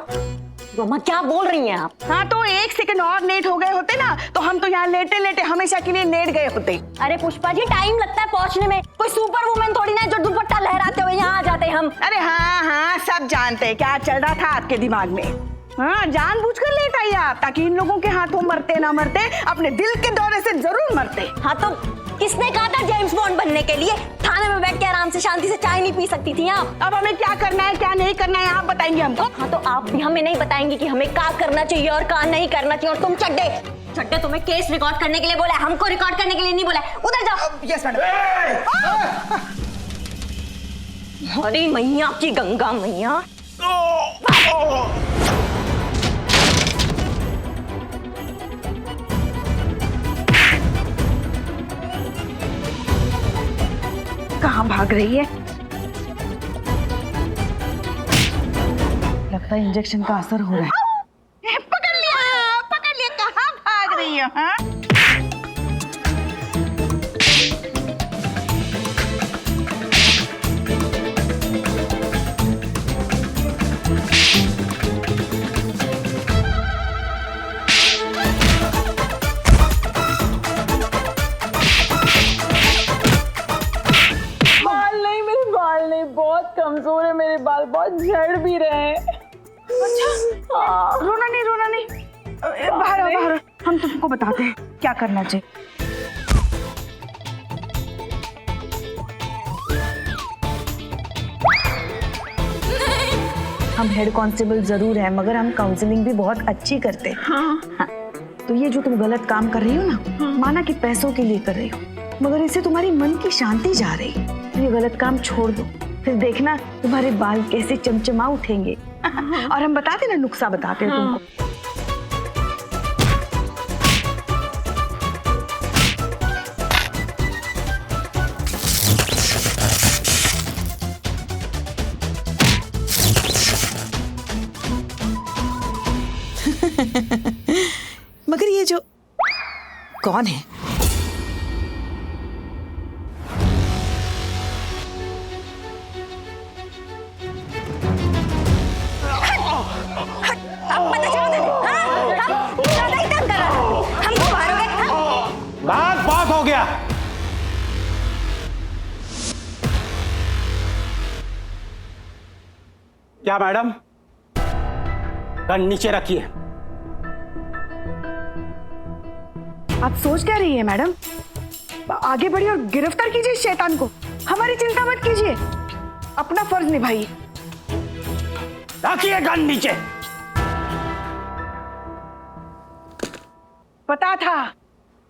मम्मा क्या बोल रही हैं आप? हाँ तो 1 सेकंड और लेट हो गए होते ना तो हम तो यहाँ लेटे लेटे हमेशा के लिए लेट गए होते। अरे पुष्पा जी, टाइम लगता है पहुंचने में, कोई सुपर वुमन थोड़ी ना है जो दुपट्टा लहराते हुए यहाँ आ जाते हम। अरे हाँ हाँ सब जानते हैं क्या चल रहा था आपके दिमाग में। हाँ जानबूझकर लेट आई आप ताकि इन लोगों के हाथों मरते ना मरते अपने दिल के दौरे से जरूर मरते। हाँ तो किसने कहा था जेम्स बॉन्ड बनने के लिए? थाने में बैठ के आराम से शांति से चाय नहीं पी सकती थी आप? अब हमें क्या करना है क्या नहीं करना है आप बताएंगे हमको। हाँ तो आप भी हमें नहीं बताएंगे कि हमें क्या करना चाहिए और क्या नहीं करना चाहिए। और तुम चड्डे तुम्हें केस रिकॉर्ड करने के लिए बोला, हमको रिकॉर्ड करने के लिए नहीं बोला। उधर जाओ। Yes madam. अरे मैया की गंगा मैया। कहाँ भाग रही है? लगता है इंजेक्शन का असर हो रहा है। पकड़ लिया कहाँ भाग रही है? हाँ? बहुत कमजोर है मेरे बाल, बहुत झड़ भी रहे हैं। अच्छा रोना नहीं बाहर हम तुमको बताते हैं क्या करना चाहिए। हम हेड कांस्टेबल जरूर हैं मगर हम काउंसलिंग भी बहुत अच्छी करते हैं। हाँ। तो ये जो तुम गलत काम कर रही हो ना, माना कि पैसों के लिए कर रही हो मगर इससे तुम्हारी मन की शांति जा रही है, तो ये गलत काम छोड़ दो, फिर देखना तुम्हारे बाल कैसे चमचमा उठेंगे। और हम बताते ना नुस्खा बताते हैं तुमको। मगर ये जो कौन है? बहुत हो गया। क्या मैडम, गन नीचे रखिए। आप सोच क्या रही है मैडम? आगे बढ़िए और गिरफ्तार कीजिए इस शैतान को। हमारी चिंता मत कीजिए, अपना फर्ज निभाइए। रखिए गन नीचे। पता था,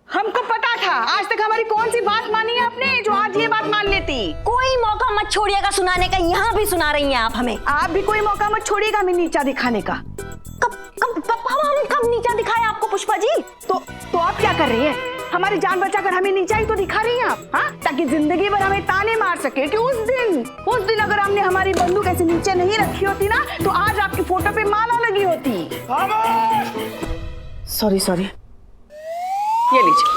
हमको पता था। आज तक हमारी कौन सी बात मानी है आपने जो आज ये बात मान लेती? कोई मौका मत छोड़िएगा सुनाने का, यहाँ भी सुना रही हैं आप हमें। आप भी कोई मौका मत छोड़िएगा हमें नीचा दिखाने का। हम कब नीचा दिखाया आपको पुष्पा जी? तो आप क्या कर रही हैं? हमारी जान बचाकर हमें नीचा ही तो दिखा रही हैं आप, हाँ? ताकि जिंदगी भर हमें ताने मार सके कि उस दिन अगर हमने हमारी बंदूक ऐसे नीचे नहीं रखी होती ना, तो आज आपकी फोटो पे माला लगी होती। सॉरी, ये लीजिए।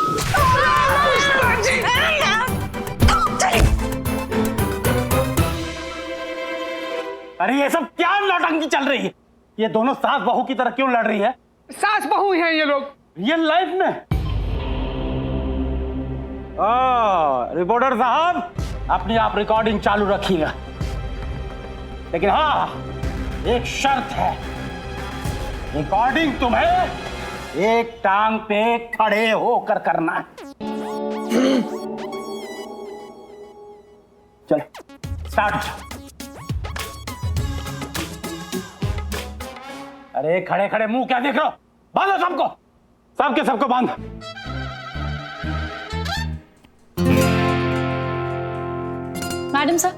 अरे ये सब क्या नौटंकी चल रही है? ये दोनों सास बहू की तरह क्यों लड़ रही है? सास बहू हैं ये लोग रियल लाइफ में। रिपोर्टर साहब, अपनी आप रिकॉर्डिंग चालू रखिएगा, लेकिन हाँ एक शर्त है, रिकॉर्डिंग तुम्हें एक टांग पे खड़े होकर करना है। चलो स्टार्ट। अरे खड़े खड़े मुंह क्या देख रहे हो? बांधो सबको, सबको बांधो। मैडम सर,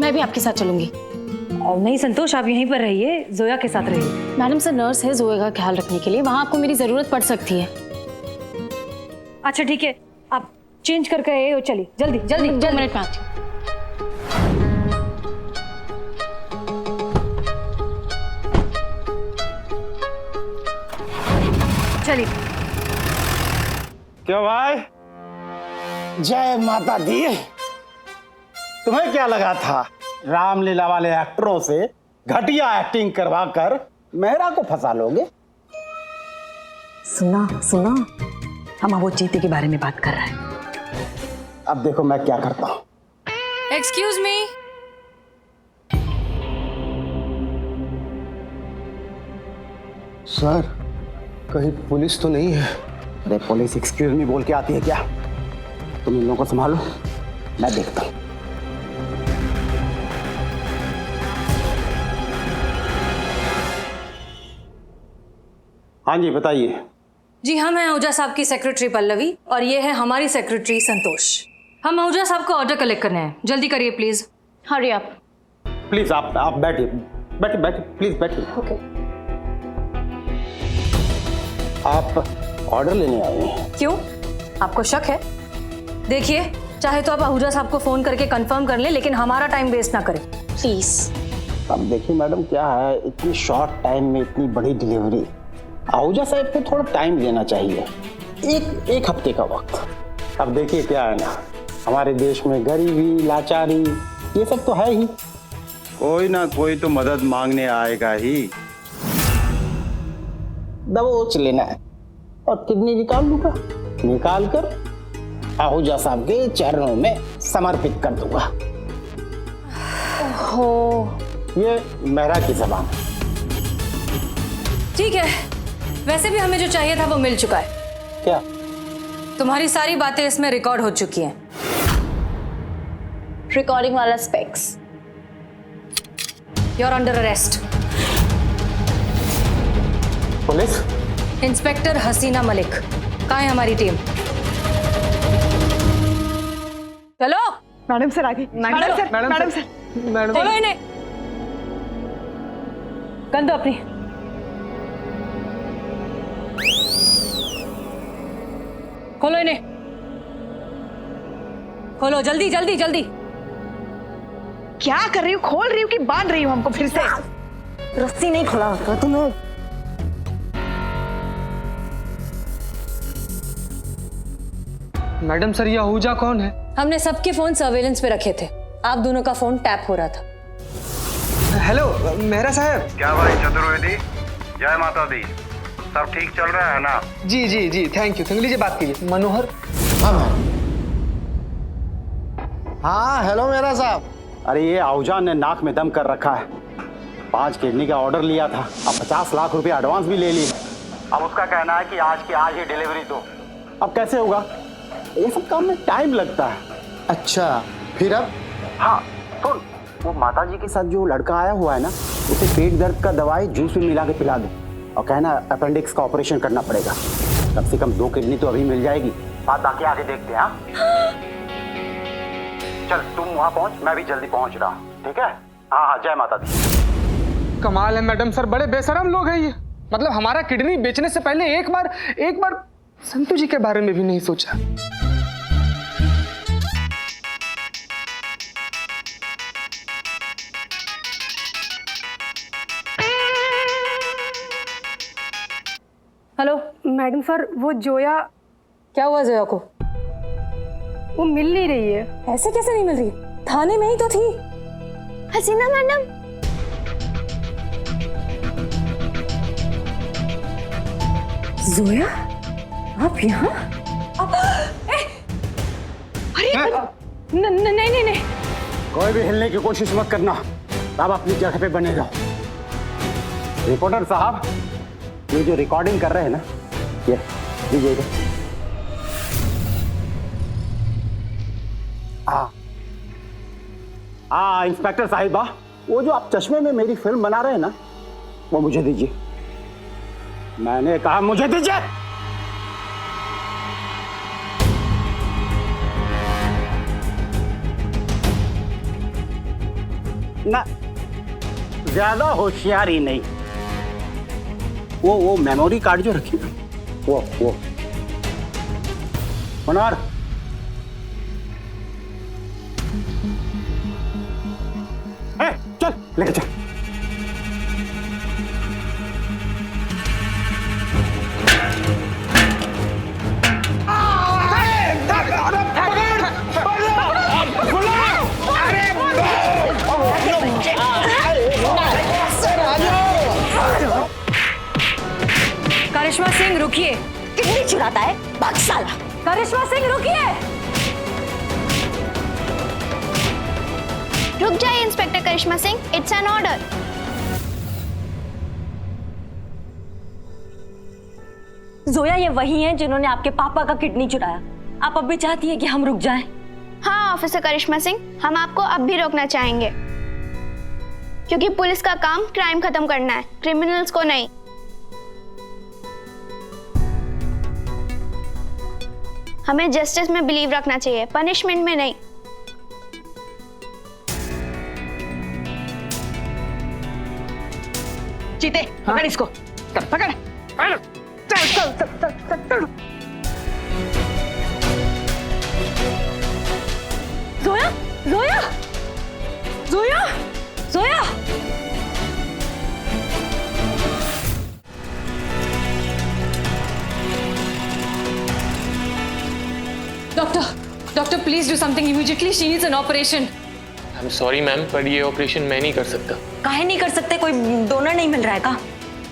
मैं भी आपके साथ चलूंगी। नहीं संतोष, आप यहीं पर रहिए, जोया के साथ रहिए। मैडम सर, नर्स है जोया का ख्याल रखने के लिए, वहां आपको मेरी जरूरत पड़ सकती है। अच्छा ठीक है, आप चेंज करके चलिए, जल्दी 2 मिनट में आती हूँ। चलिए। क्यों भाई? जय माता दी। तुम्हें क्या लगा था रामलीला वाले एक्टरों से घटिया एक्टिंग करवाकर मेहरा को फंसा लोगे? सुना, हम वो चीते के बारे में बात कर रहे हैं। अब देखो मैं क्या करता हूं। Excuse me. सर, कहीं पुलिस तो नहीं है? अरे पुलिस एक्सक्यूज मी बोल के आती है क्या? तुम इन लोगों को संभालो, मैं देखता हूं। हाँ जी बताइए। जी हम हैं आहूजा साहब की सेक्रेटरी पल्लवी और ये है हमारी सेक्रेटरी संतोष। हम आहूजा साहब को ऑर्डर कलेक्ट करने हैं, जल्दी करिए प्लीज। Hurry up. प्लीज आप बैठिए, प्लीज बैठिए। ओके। आप ऑर्डर लेने आए हैं? क्यों, आपको शक है? देखिए, चाहे तो आप आहूजा साहब को फोन करके कंफर्म कर लें, लेकिन हमारा टाइम वेस्ट ना करें प्लीज। अब देखिए मैडम, क्या है इतनी शॉर्ट टाइम में इतनी बड़ी डिलीवरी, आहूजा साहब को थोड़ा टाइम लेना चाहिए, एक हफ्ते का वक्त। अब देखिए क्या है ना, हमारे देश में गरीबी, लाचारी ये सब तो है ही, कोई ना कोई तो मदद मांगने आएगा ही। दबोच लेना है और किडनी निकाल लूंगा, निकाल कर आहूजा साहब के चरणों में समर्पित कर दूंगा। हो, ये मेहरा की ज़बान। ठीक है, वैसे भी हमें जो चाहिए था वो मिल चुका है। क्या? तुम्हारी सारी बातें इसमें रिकॉर्ड हो चुकी हैं। रिकॉर्डिंग वाला specs. You are under arrest. Police? Inspector Hasina Malik, कहाँ है हमारी टीम? चलो। मैडम सर आगे। Madam sir. चलो इन्हें। गन दो अपनी। खोलो इन्हें, खोलो जल्दी जल्दी जल्दी। क्या कर रही हूँ? खोल रही हूँ कि बांध रही हूँ हमको फिर से? रस्सी नहीं खुला होता तुम्हें। मैडम सर, ये आहूजा कौन है? हमने सबके फोन सर्वेलेंस पे रखे थे, आप दोनों का फोन टैप हो रहा था। हेलो मेहरा साहब। क्या भाई चतुर्वेदी, जय माता दी, सब ठीक चल रहा है ना? जी जी जी, थैंक यू। लीजिए बात कीजिए। मनोहर। हाँ हेलो मेरा साहब। अरे ये आहूजा ने नाक में दम कर रखा है। 5 किडनी का ऑर्डर लिया था, अब 50 लाख रुपए एडवांस भी ले लिए। अब उसका कहना है कि आज की आज ही डिलीवरी दो। अब कैसे होगा? ये सब काम में टाइम लगता है। अच्छा फिर अब? हाँ सुन, वो माता जी के साथ जो लड़का आया हुआ है ना, उसे पेट दर्द का दवाई जूस में मिला के पिला दे और कहना अपेंडिक्स का ऑपरेशन करना पड़ेगा। कम से कम 2 किडनी तो अभी मिल जाएगी, बात बाकी आगे देखते हैं। हाँ चल तुम वहाँ पहुँच, मैं भी जल्दी पहुँच रहा हूँ, ठीक है? हाँ हाँ, जय माता दी। कमाल है मैडम सर, बड़े बेशरम लोग हैं ये। मतलब हमारा किडनी बेचने से पहले एक बार संतू जी के बारे में भी नहीं सोचा। हेलो मैडम सर, वो जोया। क्या हुआ जोया को? वो मिल नहीं रही है। ऐसे कैसे नहीं मिल रही? थाने में ही तो थी। हसीना मैडम, जोया आप यहाँ? नहीं। कोई भी हिलने की कोशिश मत करना, आप अपनी जगह पे बने रहो। रिपोर्टर साहब, ये जो रिकॉर्डिंग कर रहे हैं ना, ये लीजिए। हाँ इंस्पेक्टर साहिबा, वो जो आप चश्मे में मेरी फिल्म बना रहे हैं ना, वो मुझे दीजिए। मैंने कहा मुझे दीजिए। ना ज्यादा होशियारी नहीं, वो मेमोरी कार्ड जो रखी ना, वो मनोहर, चल लेके चल। करिश्मा सिंह रुकिए। किडनी चुराता है भाग साला। करिश्मा सिंह रुकिए। रुक जाइए inspector Karishma Singh, it's an order. Zoya ये वही हैं जिन्होंने आपके पापा का किडनी चुराया। आप अब भी चाहती हैं कि हम रुक जाएं? हाँ ऑफिसर करिश्मा सिंह, हम आपको अब भी रोकना चाहेंगे, क्योंकि पुलिस का काम क्राइम खत्म करना है, क्रिमिनल्स को नहीं। हमें जस्टिस में बिलीव रखना चाहिए, पनिशमेंट में नहीं। चीते पकड़ इसको, पकड़। चल। Zoya, Zoya, Zoya, Zoya. Doctor please do something immediately, she needs an operation. I am sorry ma'am, पर ये ऑपरेशन मैं नहीं कर सकता। काहे नहीं कर सकते? कोई डोनर नहीं मिल रहा है का?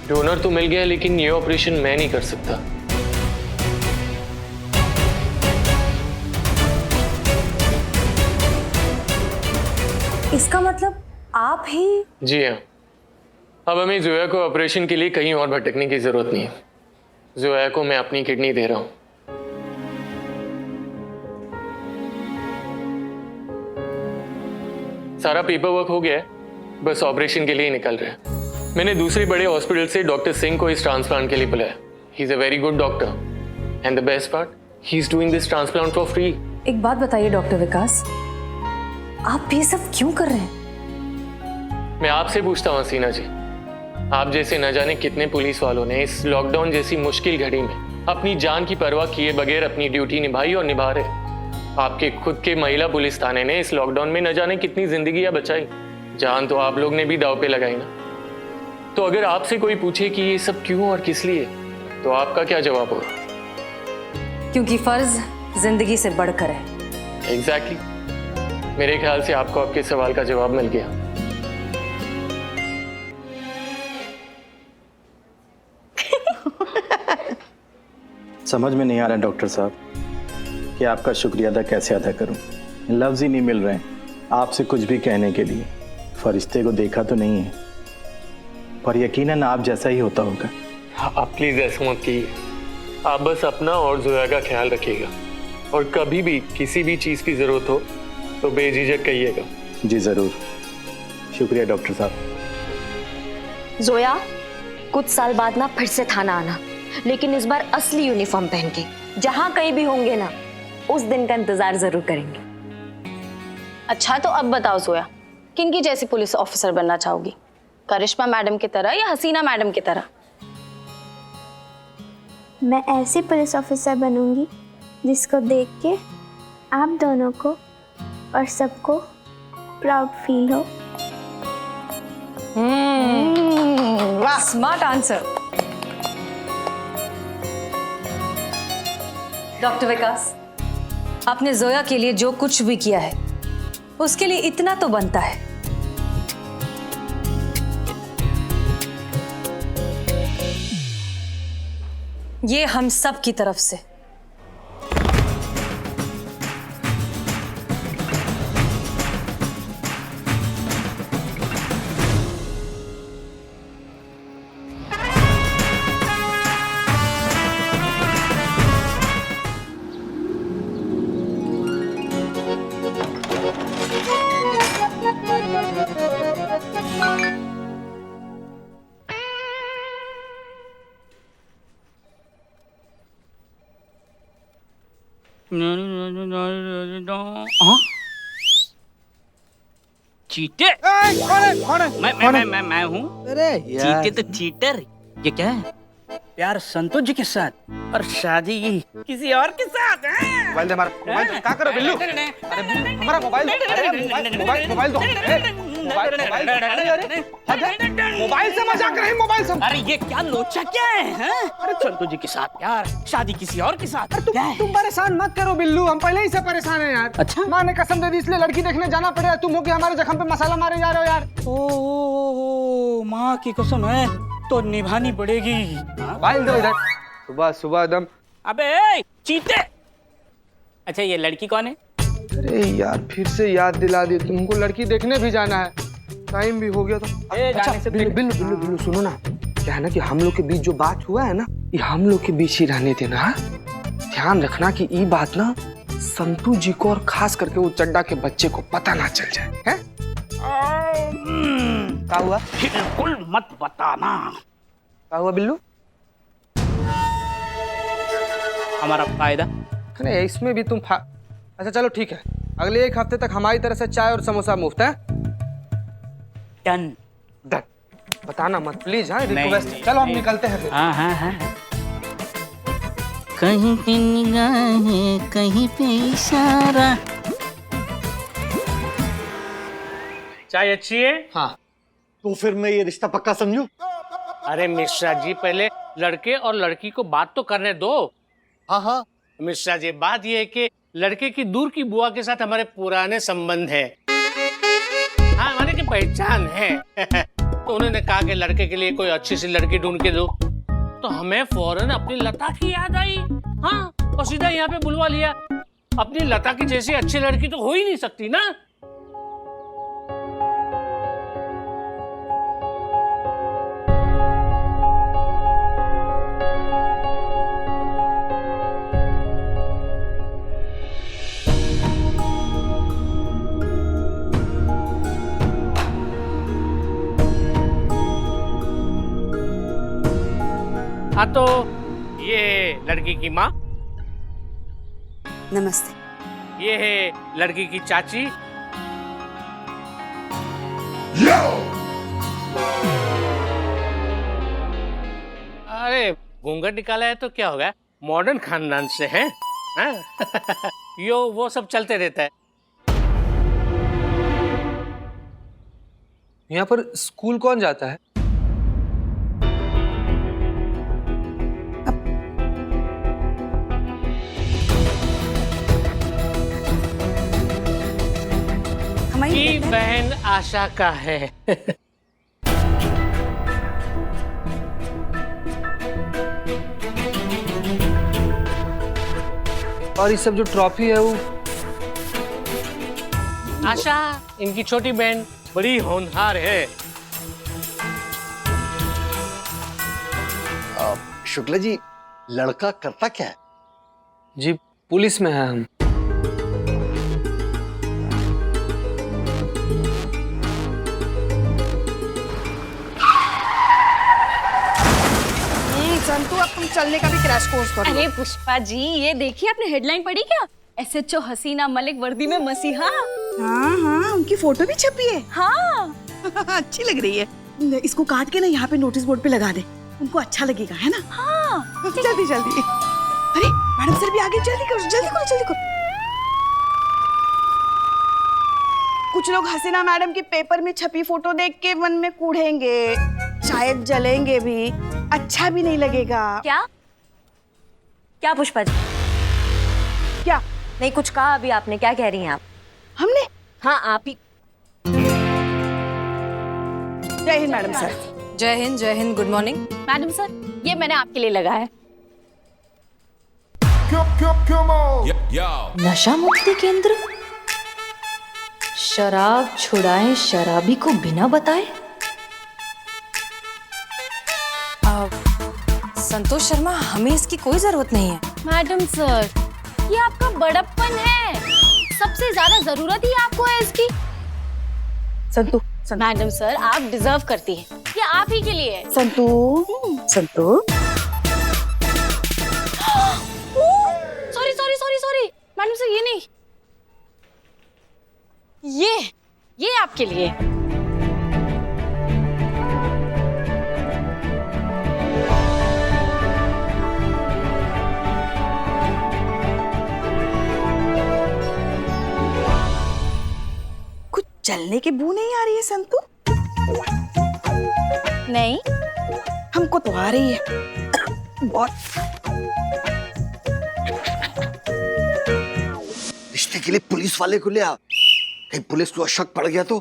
डोनर तो मिल गया, लेकिन ये ऑपरेशन मैं नहीं कर सकता। इसका मतलब आप ही? जी हाँ, अब हमें जोया को ऑपरेशन के लिए कहीं और भटकने की जरूरत नहीं है। जोया को मैं अपनी किडनी दे रहा हूं। सारा पेपर वर्क हो गया है, बस ऑपरेशन के लिए निकल रहे हैं। मैंने दूसरे बड़े हॉस्पिटल से डॉक्टर सिंह को इस ट्रांसप्लांट के लिए बुलाया। He is a very good doctor and the best part, he is doing this transplant for free. एक बात बताइए डॉक्टर विकास, आप ये सब क्यों कर रहे हैं? मैं आपसे पूछता हूँ हसीना जी, आप जैसे न जाने कितने पुलिस वालों ने इस लॉकडाउन जैसी मुश्किल घड़ी में अपनी जान की परवाह किए बगैर अपनी ड्यूटी निभाई और निभा रहे। आपके खुद के महिला पुलिस थाने ने इस लॉकडाउन में न जाने कितनी जिंदगियां बचाई। जान तो आप लोग ने भी दांव पे लगाई ना। तो अगर आपसे कोई पूछे कि ये सब क्यों और किस लिए, तो आपका क्या जवाब होगा? क्योंकि फर्ज जिंदगी से बढ़कर है। एग्जैक्टली मेरे ख्याल से आपको आपके सवाल का जवाब मिल गया। समझ में नहीं आ रहा डॉक्टर साहब कि आपका शुक्रिया अदा कैसे अदा करूं। लफ्ज ही नहीं मिल रहे हैं आपसे कुछ भी कहने के लिए। फरिश्ते को देखा तो नहीं है, पर यकीनन आप जैसा ही होता होगा। आप प्लीज ऐसा मत कीजिए। आप बस अपना और जोया का ख्याल रखिएगा, और कभी भी किसी भी चीज की जरूरत हो तो बेझिझक कहिएगा। जी जरूर, शुक्रिया डॉक्टर साहब। जोया, कुछ साल बाद ना फिर से थाना आना, लेकिन इस बार असली यूनिफॉर्म पहन के। जहां कहीं भी होंगे ना, उस दिन का इंतजार जरूर करेंगे। अच्छा तो अब बताओ जोया, किनकी जैसी पुलिस ऑफिसर बनना चाहोगी? करिश्मा मैडम की तरह या हसीना मैडम की तरह? मैं ऐसी पुलिस ऑफिसर बनूंगी जिसको देख के आप दोनों को और सबको प्राउड फील हो। Smart answer. डॉक्टर विकास, आपने जोया के लिए जो कुछ भी किया है उसके लिए इतना तो बनता है। ये हम सब की तरफ से। चीटर? मैं हूँ। अरे यार, चीटर तो चीटर। ये क्या है? प्यार संतोष जी के साथ और शादी किसी और के साथ है। मोबाइल दे हमारा। मोबाइल क्या करो बिल्लू? अरे हमारा मोबाइल दो। अरे मोबाइल दो। मोबाइल से मजाक रही, मोबाइल से। अरे ये क्या लोचा क्या है? अरे संतोष जी के साथ प्यार, शादी किसी और के साथ। तुम परेशान मत करो बिल्लू, हम पहले ही से परेशान हैं यार। अच्छा? माँ ने कसम दे दी, इसलिए लड़की देखने जाना पड़ेगा। तुम हो कि हमारे जख्म पे मसाला मारे जा रहे हो यार। ओ माँ की कसम है तो निभानी पड़ेगी। मोबाइल दो इधर। सुबह सुबह एकदम। अबे चीते। अच्छा ये लड़की कौन है? अरे यार फिर से याद दिला दी, तुमको लड़की देखने भी जाना है, टाइम भी हो गया तो। अच्छा बिल्लू सुनो ना, क्या है ना कि हम लोग के बीच जो बात हुआ है ना, ये हम लोग के बीच ही रहने देना। हाँ? ध्यान रखना कि ये बात ना संतू जी को और खास करके वो चड्डा के बच्चे को पता ना चल जाए। है? क्या हुआ? बिल्कुल मत बताना। क्या हुआ बिल्लू? हमारा फायदा? अरे इसमें भी तुम अच्छा चलो ठीक है, अगले 1 हफ्ते तक हमारी तरफ से चाय और समोसा मुफ्त है। डन। बताना मत प्लीज। हाँ रिक्वेस्ट। चलो हम निकलते हैं फिर। हाँ। कहीं पे निगाहें, कहीं पे इशारा। चाय अच्छी है? हाँ, तो फिर मैं ये रिश्ता पक्का समझूं? अरे मिश्रा जी, पहले लड़के और लड़की को बात तो करने दो। हाँ मिश्रा जी, बात ये है कि लड़के की दूर की बुआ के साथ हमारे पुराने संबंध है। हाँ, हमारे की पहचान है। तो उन्होंने कहा कि लड़के के लिए कोई अच्छी सी लड़की ढूंढ के दो। तो हमें फौरन अपनी लता की याद आई। हाँ, और सीधा यहाँ पे बुलवा लिया। अपनी लता की जैसी अच्छी लड़की तो हो ही नहीं सकती ना। हाँ तो ये लड़की की माँ। नमस्ते। ये है लड़की की चाची। अरे घूंघट निकाला है तो क्या होगा, मॉडर्न खानदान से हैं। यो वो सब चलते रहता है। यहाँ पर स्कूल कौन जाता है? आपकी बहन आशा का है। और ये सब जो ट्रॉफी है वो आशा इनकी छोटी बहन बड़ी होनहार है। शुक्ला जी, लड़का करता क्या है? जी पुलिस में है हम। संतू, अब तुम चलने का भी क्रैश कोर्स करो। अरे पुष्पा जी, ये देखिए आपने हेडलाइन पढ़ी क्या? SHO हसीना मलिक वर्दी में मसीहा। हाँ हाँ, उनकी फोटो भी छपी है। हाँ अच्छी लग रही है। इसको काट के ना यहाँ पे नोटिस बोर्ड पे लगा दे, उनको अच्छा लगेगा, है ना? हाँ जल्दी जल्दी। अरे मैडम सर भी आगे, जल्दी करो जल्दी करो जल्दी करो। कुछ लोग हसीना मैडम की पेपर में छपी फोटो देख के मन में कूढ़ेंगे, शायद जलेंगे भी, अच्छा भी नहीं लगेगा। क्या क्या पुष्पा जी? क्या? नहीं कुछ कहा अभी आपने, क्या कह रही हैं आप? हमने? हाँ आप ही। जय हिंद मैडम सर। जय हिंद, जय Hind, good morning. Madam sir, ये मैंने आपके लिए लगाया है। नशा मुक्ति केंद्र, शराब छुड़ाएं शराबी को बिना बताए। संतोष शर्मा, हमें इसकी कोई जरूरत नहीं है। मैडम सर, ये आपका बड़प्पन है, सबसे ज्यादा जरूरत ही आपको है इसकी। संतू, मैडम सर आप डिजर्व करती हैं, ये आप ही के लिए है। Santu, Santu. Sorry sorry sorry sorry madam sir, ये नहीं, ये आपके लिए। कुछ चलने की बू नहीं आ रही है संतू? नहीं, हमको तो आ रही है बहुत। रिश्ते के लिए पुलिस वाले को ले आ, कहीं पुलिस को शक पड़ गया तो?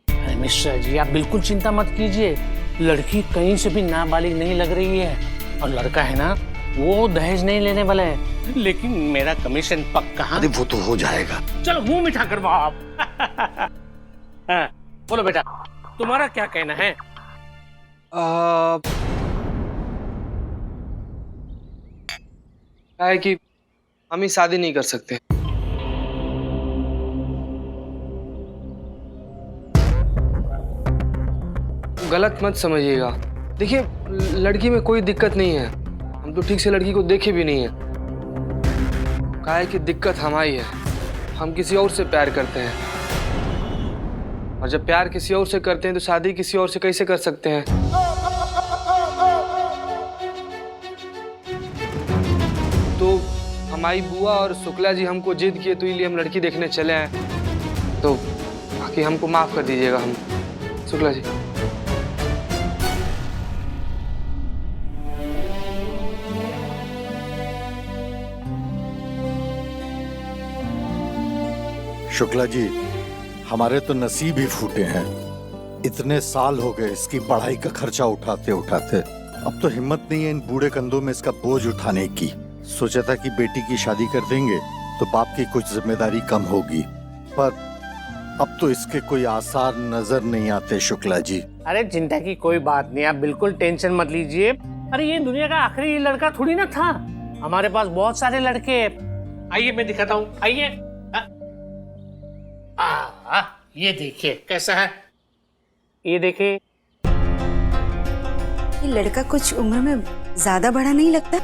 अरे मिश्रा जी, आप बिल्कुल चिंता मत कीजिए, लड़की कहीं से भी नाबालिग नहीं लग रही है, और लड़का है ना वो दहेज नहीं लेने वाला है, लेकिन मेरा कमीशन पक्का। अरे वो तो हो जाएगा। चलो मुंह मीठा करवाओ आप। हाँ, बोलो बेटा, तुम्हारा क्या कहना है? क्या है कि हम ही शादी नहीं कर सकते। गलत मत समझिएगा, देखिए लड़की में कोई दिक्कत नहीं है, हम तो ठीक से लड़की को देखे भी नहीं है। क्या है कि दिक्कत हमारी है, हम किसी और से प्यार करते हैं, और जब प्यार किसी और से करते हैं तो शादी किसी और से कैसे कर सकते हैं? तो हमारी बुआ और शुक्ला जी हमको जिद किए, तो इसलिए हम लड़की देखने चले आए। तो बाकी हमको माफ कर दीजिएगा। हम शुक्ला जी, शुक्ला जी, हमारे तो नसीब ही फूटे हैं। इतने साल हो गए इसकी पढ़ाई का खर्चा उठाते उठाते, अब तो हिम्मत नहीं है इन बूढ़े कंधों में इसका बोझ उठाने की। सोचा था कि बेटी की शादी कर देंगे तो बाप की कुछ जिम्मेदारी कम होगी, पर अब तो इसके कोई आसार नजर नहीं आते शुक्ला जी। अरे चिंता की कोई बात नहीं, आप बिल्कुल टेंशन मत लीजिए। अरे ये दुनिया का आखिरी लड़का थोड़ी ना था, हमारे पास बहुत सारे लड़के। आइए मैं दिखाता हूँ, आइए। ये देखिए कैसा है, ये देखिए। ये लड़का कुछ उम्र में ज्यादा बड़ा नहीं लगता?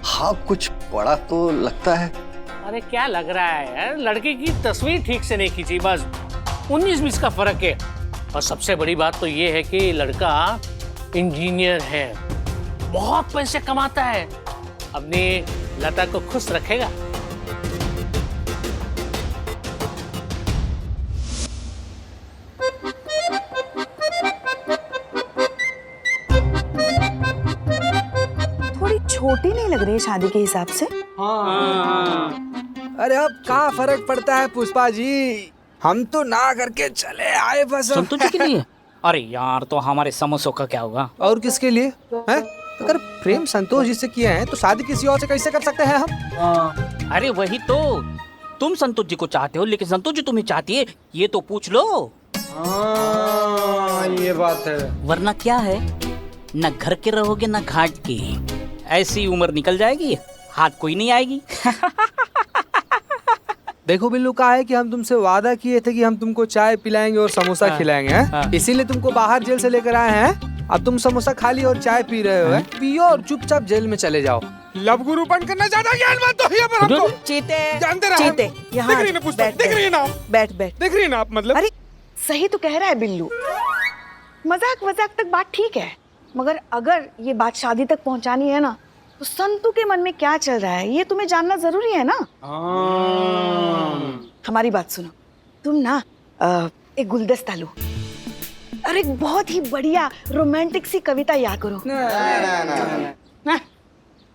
हाँ कुछ बड़ा तो लगता है। अरे क्या लग रहा है यार, लड़के की तस्वीर ठीक से नहीं खींची, बस 19-20 का फर्क है। और सबसे बड़ी बात तो ये है कि लड़का इंजीनियर है, बहुत पैसे कमाता है, अपनी लता को खुश रखेगा। छोटी नहीं लग रही है शादी के हिसाब से? हाँ। अरे अब क्या फर्क पड़ता है पुष्पा जी, हम तो ना करके चले आए बस। संतोष जी के लिए? अरे यार, तो हमारे समोसों का क्या होगा? और किसके लिए हैं? अगर प्रेम संतोष जी से किए हैं तो शादी किसी और से कैसे कर सकते हैं हम? अरे वही तो, तुम संतोष जी को चाहते हो लेकिन संतोष जी तुम्हें चाहती है, ये तो पूछ लो। ये बात है। वरना क्या है, न घर के रहोगे न घाट के, ऐसी उम्र निकल जाएगी, हाथ कोई नहीं आएगी। देखो बिल्लू, कहा है कि हम तुमसे वादा किए थे कि हम तुमको चाय पिलाएंगे और समोसा खिलाएंगे, हैं? इसीलिए तुमको बाहर जेल से लेकर आए हैं। अब तुम समोसा खा लियो और चाय पी रहे हो, हैं? पियो और चुपचाप जेल में चले जाओ। लव गुरु बन करना ज्यादा ज्ञान मत दो यहाँ पर हमको। चीते, जानते रहे चीते, यहाँ देख रही ना पुष्पा, देख रही है ना आप? बैठ बैठ। देख रही है ना आप? मतलब अरे सही तो कह रहा है बिल्लू, मजाक मजाक तक बात ठीक है, मगर अगर ये बात शादी तक पहुंचानी है ना, तो संतू के मन में क्या चल रहा है ये तुम्हें जानना जरूरी है ना। हमारी बात सुनो, तुम ना एक गुलदस्ता लो और एक बहुत ही बढ़िया रोमांटिक सी कविता याद करो। ना,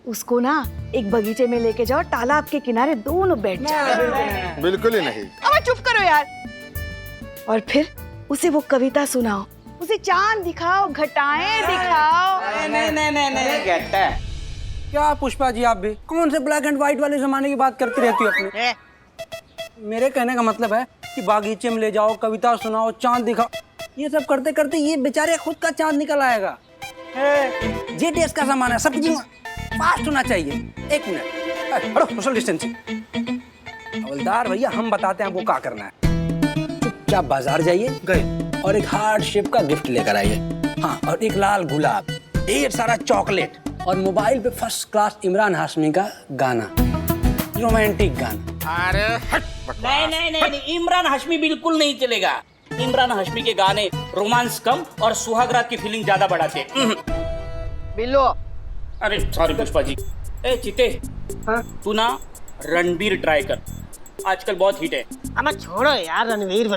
उसको ना एक बगीचे में लेके जाओ, तालाब के किनारे दोनों बैठ जाओ। बिल्कुल ही नहीं। अब चुप करो यार। और फिर उसे वो कविता सुनाओ, उसे चांद दिखाओ, घटाएं दिखाओ। नहीं कहता क्या पुष्पा जी, आप भी कौन से ब्लैक एंड व्हाइट वाले जमाने की बात करती रहती हो अपने? मेरे कहने का मतलब है कि बागीचे में ले जाओ, कविता सुनाओ, चांद दिखाओ, ये सब करते करते ये बेचारे खुद का चांद निकल आएगा। जेटीएस का सामान है, सब चीज फास्ट होना चाहिए। एक मिनट, हटो, सोशल डिस्टेंसिंग। हवलदार भैया, हम बताते हैं आपको क्या करना है। चुपचाप बाजार जाइए, गए और एक हार्ट शेप का गिफ्ट लेकर आइए। हाँ, और एक लाल गुलाब, ढेर सारा चॉकलेट और मोबाइल पे फर्स्ट क्लास इमरान हाशमी का गाना, रोमांटिक गाना। अरे नहीं, इमरान हाशमी बिल्कुल नहीं चलेगा। इमरान हाशमी के गाने रोमांस कम और सुहागरात की फीलिंग ज्यादा बढ़ाते। बिल्लो, अरे सॉरी पुष्पा जी। ए चिते, तू ना रणबीर ट्राई कर, आजकल बहुत हिट है। अब छोड़ो यार, रणवीर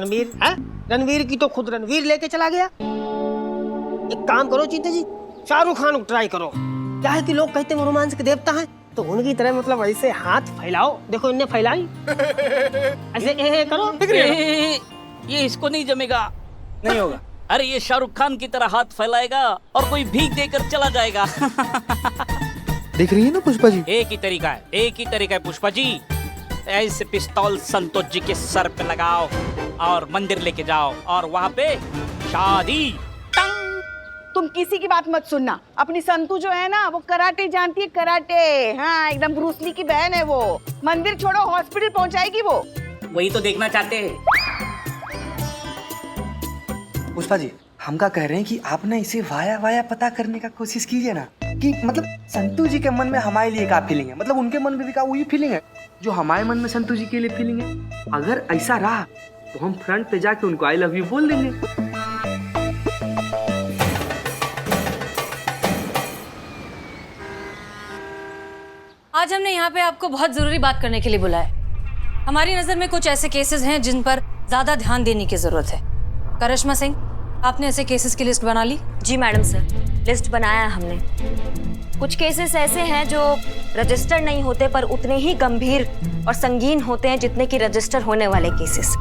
है? रणवीर की तो खुद रणवीर लेके चला गया। एक काम करो चीते जी, शाहरुख खान को ट्राई करो। क्या है कि लोग कहते हैं वो रोमांस के देवता हैं, तो उनकी तरह मतलब ऐसे हाथ फैलाओ, देखो इनने फैलाई, ऐसे करो। ये इसको नहीं जमेगा। नहीं होगा। अरे ये शाहरुख खान की तरह हाथ फैलाएगा और कोई भीख देकर चला जाएगा। देख रही है ना पुष्पा जी? एक ही तरीका है पुष्पा जी। ऐसे पिस्तौल संतोष जी के सर पे लगाओ और मंदिर लेके जाओ और वहाँ पे शादी। तुम किसी की बात मत सुनना। अपनी संतू जो है ना, वो कराटे जानती है, कराटे। हाँ, एकदम ब्रूस ली की बहन है वो। मंदिर छोड़ो, हॉस्पिटल पहुंचाएगी वो। वही तो देखना चाहते हैं। पुष्पा जी, हम क्या कह रहे हैं कि आप ना इसे वाया पता करने का कोशिश कीजिए ना, कि मतलब संतू जी के मन में हमारे लिए क्या फीलिंग है, मतलब उनके मन में भी क्या वही फीलिंग है जो हमारे मन में संतू जी के लिए फीलिंग है। अगर ऐसा रहा तो हम फ्रंट पे जाके उनको आई लव यू बोल देंगे। आज हमने यहाँ पे आपको बहुत जरूरी बात करने के लिए बुलाया। हमारी नजर में कुछ ऐसे केसेस हैं जिन पर ज्यादा ध्यान देने की जरूरत है। करिश्मा सिंह, आपने ऐसे केसेस की लिस्ट बना ली? जी मैडम सर, लिस्ट बनाया है हमने। कुछ केसेस ऐसे हैं जो रजिस्टर नहीं होते पर उतने ही गंभीर और संगीन होते हैं जितने कि रजिस्टर होने वाले केसेस,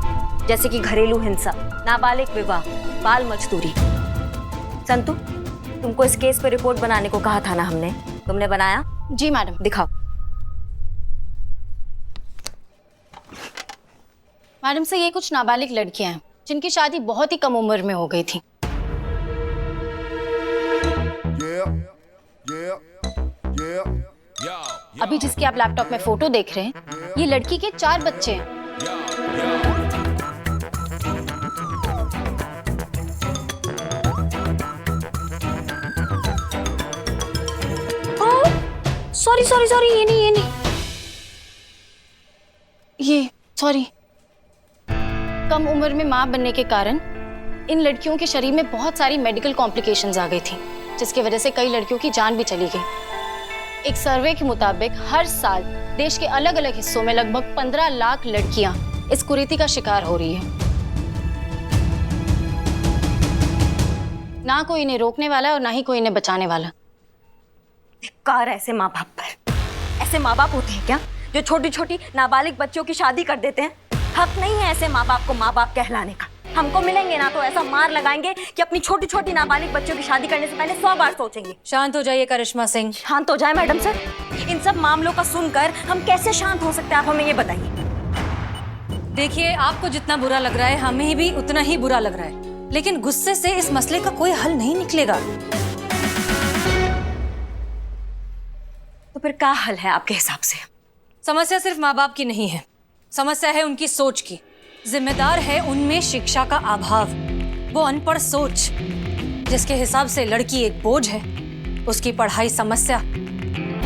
जैसे कि घरेलू हिंसा, नाबालिग विवाह, बाल मजदूरी। संतू, तुमको इस केस पे रिपोर्ट बनाने को कहा था ना हमने, तुमने बनाया? जी मैडम। दिखाओ। मैडम से ये कुछ नाबालिग लड़कियां हैं जिनकी शादी बहुत ही कम उम्र में हो गई थी। अभी जिसकी आप लैपटॉप में फोटो देख रहे हैं, ये लड़की के 4 बच्चे हैं। सॉरी, ये नहीं, ये सॉरी। कम उम्र में मां बनने के कारण इन लड़कियों के शरीर में बहुत सारी मेडिकल कॉम्प्लिकेशंस आ गई थी, जिसकी वजह से कई लड़कियों की जान भी चली गई। एक सर्वे के मुताबिक हर साल देश के अलग अलग हिस्सों में लगभग 15 लाख लड़कियां इस कुरीति का शिकार हो रही है। ना कोई इन्हें रोकने वाला है और ना ही कोई इन्हें बचाने वाला। धिक्कार ऐसे माँ बाप पर। ऐसे माँ बाप होते हैं क्या जो छोटी छोटी नाबालिग बच्चों की शादी कर देते हैं? हक नहीं है ऐसे माँ बाप को माँ बाप कहलाने का। हमको मिलेंगे ना तो ऐसा मार लगाएंगे कि अपनी छोटी छोटी नाबालिग बच्चों की शादी करने से पहले 100 बार सोचेंगे। शांत हो जाइए करिश्मा सिंह। शांत हो जाए मैडम सर? इन सब मामलों का सुनकर हम कैसे शांत हो सकते हैं, आप हमें ये बताइए। देखिए, आपको जितना बुरा लग रहा है हमें भी उतना ही बुरा लग रहा है, लेकिन गुस्से से इस मसले का कोई हल नहीं निकलेगा। तो फिर क्या हल है आपके हिसाब से? समस्या सिर्फ माँ बाप की नहीं है, समस्या है उनकी सोच की। जिम्मेदार है उनमें शिक्षा का अभाव। वो अनपढ़ सोच जिसके हिसाब से लड़की एक बोझ है, उसकी पढ़ाई समस्या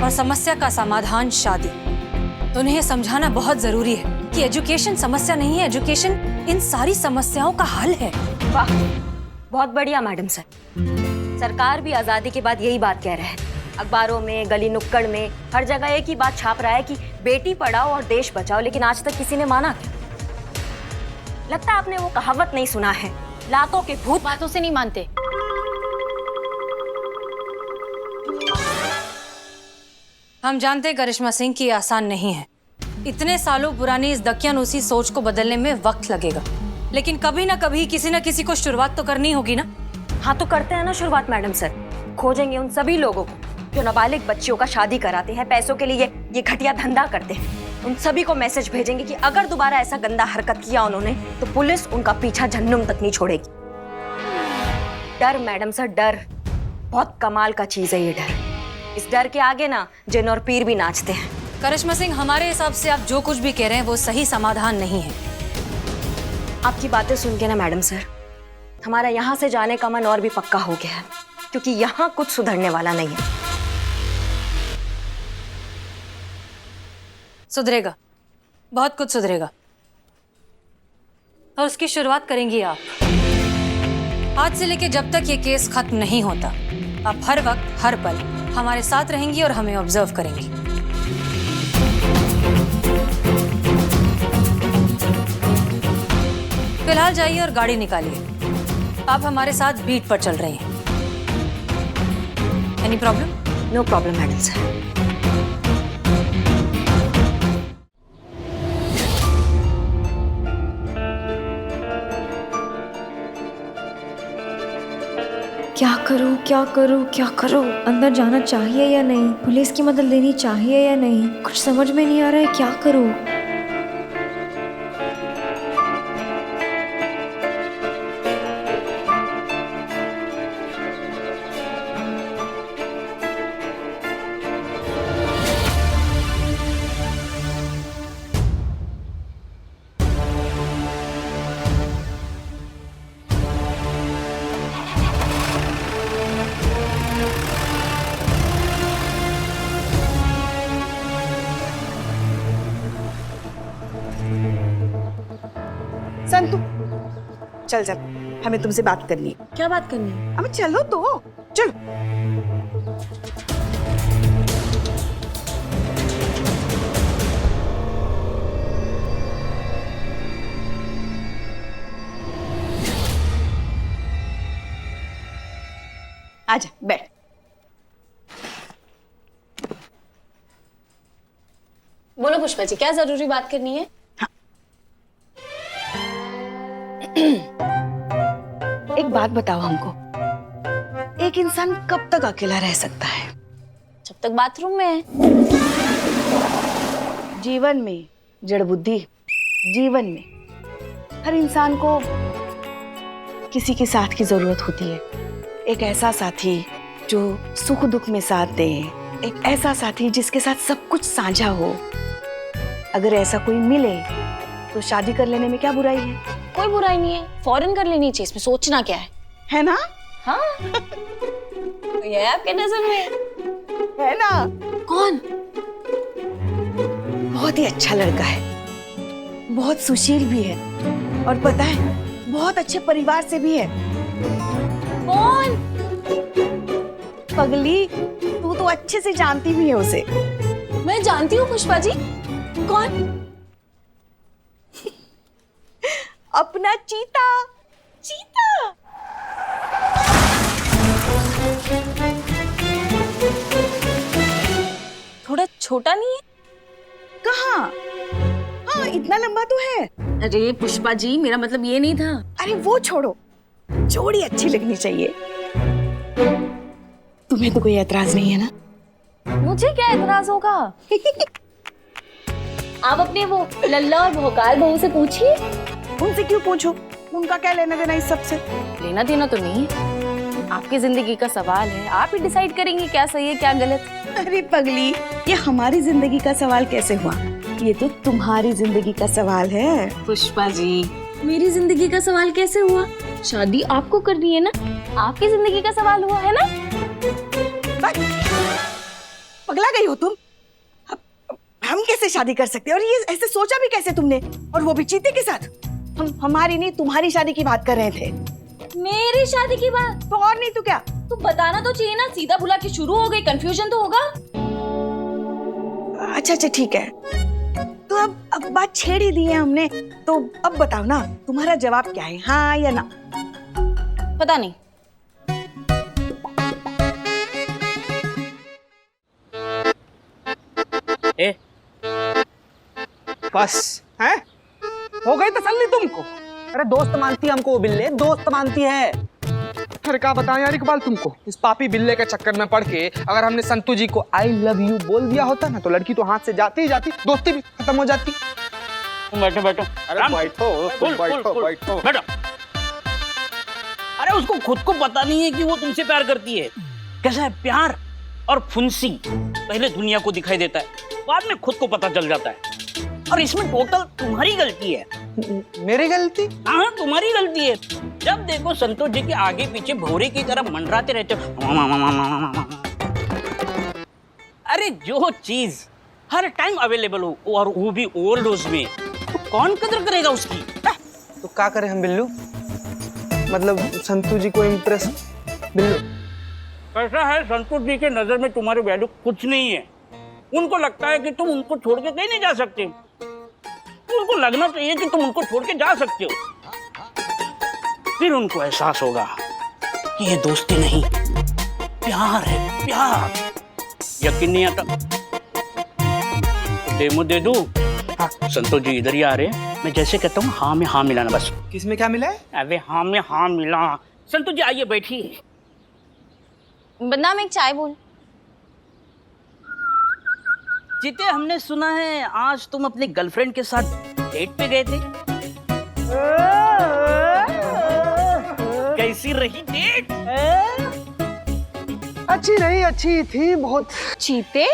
और समस्या का समाधान शादी। तो उन्हें समझाना बहुत जरूरी है कि एजुकेशन समस्या नहीं है, एजुकेशन इन सारी समस्याओं का हल है। वाह, बहुत बढ़िया मैडम सर। सरकार भी आजादी के बाद यही बात कह रहा है। अखबारों में, गली नुक्कड़ में, हर जगह एक ही बात छाप रहा है कि बेटी पढ़ाओ और देश बचाओ, लेकिन आज तक किसी ने माना क्या? लगता है आपने वो कहावत नहीं सुना है, लातों के भूत बातों से नहीं मानते। हम जानते हैं करिश्मा सिंह की आसान नहीं है। इतने सालों पुरानी इस दकियानूसी सोच को बदलने में वक्त लगेगा, लेकिन कभी ना कभी किसी ना किसी को शुरुआत तो करनी होगी ना। हाँ तो करते हैं ना शुरुआत मैडम सर। खोजेंगे उन सभी लोगों को जो नाबालिग बच्चियों का शादी कराते हैं, पैसों के लिए ये घटिया धंधा करते हैं। उन सभी को मैसेज भेजेंगे कि अगर दोबारा ऐसा गंदा हरकत किया उन्होंने तो पुलिस उनका पीछा जहन्नुम तक नहीं छोड़ेगी। डर मैडम सर, डर बहुत कमाल का चीज है ये डर। इस डर के आगे ना जिन और पीर भी नाचते हैं। करिश्मा सिंह, हमारे हिसाब से आप जो कुछ भी कह रहे हैं वो सही समाधान नहीं है। आपकी बातें सुन के ना मैडम सर, हमारा यहाँ से जाने का मन और भी पक्का हो गया है, क्योंकि यहाँ कुछ सुधरने वाला नहीं है। सुधरेगा, बहुत कुछ सुधरेगा, और उसकी शुरुआत करेंगी आप। आज से लेके जब तक ये केस खत्म नहीं होता, आप हर वक्त हर पल हमारे साथ रहेंगी और हमें ऑब्जर्व करेंगी। फिलहाल जाइए और गाड़ी निकालिए। आप हमारे साथ बीट पर चल रहे हैं। Any problem? No problem madam sir. क्या करूं, क्या करूं, क्या करूं? अंदर जाना चाहिए या नहीं? पुलिस की मदद लेनी चाहिए या नहीं? कुछ समझ में नहीं आ रहा है, क्या करूं? संतु, चल चल, हमें तुमसे बात करनी है। क्या बात करनी है? अब चलो तो, चलो। आजा, बैठ। बोलो पुष्पा जी, क्या जरूरी बात करनी है? एक बात बताओ हमको, एक इंसान कब तक अकेला रह सकता है? जब तक बाथरूम में है। जीवन में जड़ बुद्धि, जीवन में हर इंसान को किसी के साथ की जरूरत होती है। एक ऐसा साथी जो सुख दुख में साथ दे, एक ऐसा साथी जिसके साथ सब कुछ साझा हो। अगर ऐसा कोई मिले तो शादी कर लेने में क्या बुराई है? कोई बुराई नहीं है, फौरन कर लेनी चाहिए, इसमें सोचना क्या है ना? हाँ। तो ये है आपके नजर में? है ना? कौन? बहुत ही अच्छा लड़का है, बहुत सुशील भी है, और पता है बहुत अच्छे परिवार से भी है। कौन? पगली, तू तो अच्छे से जानती भी है उसे। मैं जानती हूँ पुष्पा जी। कौन? अपना चीता। चीता। थोड़ा छोटा नहीं है? कहाँ? हाँ, इतना लंबा तो है। अरे पुष्पा जी, मेरा मतलब ये नहीं था। अरे वो छोड़ो, जोड़ी अच्छी लगनी चाहिए। तुम्हें तो कोई एतराज नहीं है ना? मुझे क्या एतराज होगा? आप अपने वो लल्ला और भोकाल बहू से पूछिए। उनसे क्यों पूछो? उनका क्या लेना देना इस सब से? लेना देना तो नहीं है, आपकी जिंदगी का सवाल है, आप ही डिसाइड करेंगे क्या सही है क्या गलत। अरे पगली, ये हमारी जिंदगी का सवाल कैसे हुआ? ये तो तुम्हारी जिंदगी का सवाल है। पुष्पा जी, मेरी जिंदगी का सवाल कैसे हुआ? शादी आपको करनी है ना, आपकी जिंदगी का सवाल हुआ है ना। पगला गई हो तुम? हम कैसे शादी कर सकते हैं? और ये ऐसे सोचा भी कैसे तुमने? और वो भी चीते के साथ? हम हमारी नहीं तुम्हारी शादी की बात कर रहे थे। मेरी शादी की बात? तो और नहीं तो क्या? तो बताना तो चाहिए ना, सीधा बुला के शुरू हो गई, कंफ्यूजन तो होगा। अच्छा ठीक है, तो अब बात छेड़ ही दी है हमने, तो अब बताओ ना, तुम्हारा जवाब क्या है, हाँ या ना? पता नहीं। बस हैं? हो गई तसल्ली तुमको? अरे दोस्त मानती है हमको वो बिल्ले, दोस्त मानती है। अरे क्या बताएं यार इकबाल तुमको, इस पापी बिल्ले के चक्कर में पड़ के अगर हमने संतू जी को आई लव यू बोल दिया होता ना, तो लड़की तो हाथ से जाती ही जाती, दोस्ती भी खत्म हो जाती। बैठो बैठो। अरे बैठो, तुम बैठो। बैठो। अरे उसको खुद को पता नहीं है कि वो तुमसे प्यार करती है। कैसा है प्यार और फुंसी, पहले दुनिया को दिखाई देता है, बाद में खुद को पता चल जाता है। और इसमें टोटल तुम्हारी गलती है। मेरी गलती? हाँ, तुम्हारी गलती है। जब देखो संतोष जी के आगे पीछे भौरे की तरह मंडराते रहते हो। अरे जो चीज हर टाइम अवेलेबल हो और वो भी ओवरडोज में, तो कौन कदर करेगा उसकी? तो क्या करें हम बिल्लू? मतलब संतू जी को इम्प्रेस। बिल्लू कैसा है, संतोष जी के नजर में तुम्हारे वैल्यू कुछ नहीं है। उनको लगता है कि तुम उनको छोड़ के कहीं नहीं जा सकते। उनको लगना चाहिए कि तुम उनको छोड़ के जा सकते हो। फिर उनको एहसास होगा कि ये दोस्ती नहीं, प्यार है, प्यार। यकीन नहीं आता? डेमो दे दूं? हाँ, संतोष जी इधर ही आ रहे हैं, मैं जैसे कहता हूँ हाँ में हाँ मिलाना बस। किसमें क्या मिला है? अबे हाँ में हाँ मिला। संतोष जी आइए बैठिए। बदनाम एक चाय बोल। जीते, हमने सुना है आज तुम अपनी गर्लफ्रेंड के साथ डेट पे गए थे। कैसी रही डेट? अच्छी रही, अच्छी थी बहुत। चीते,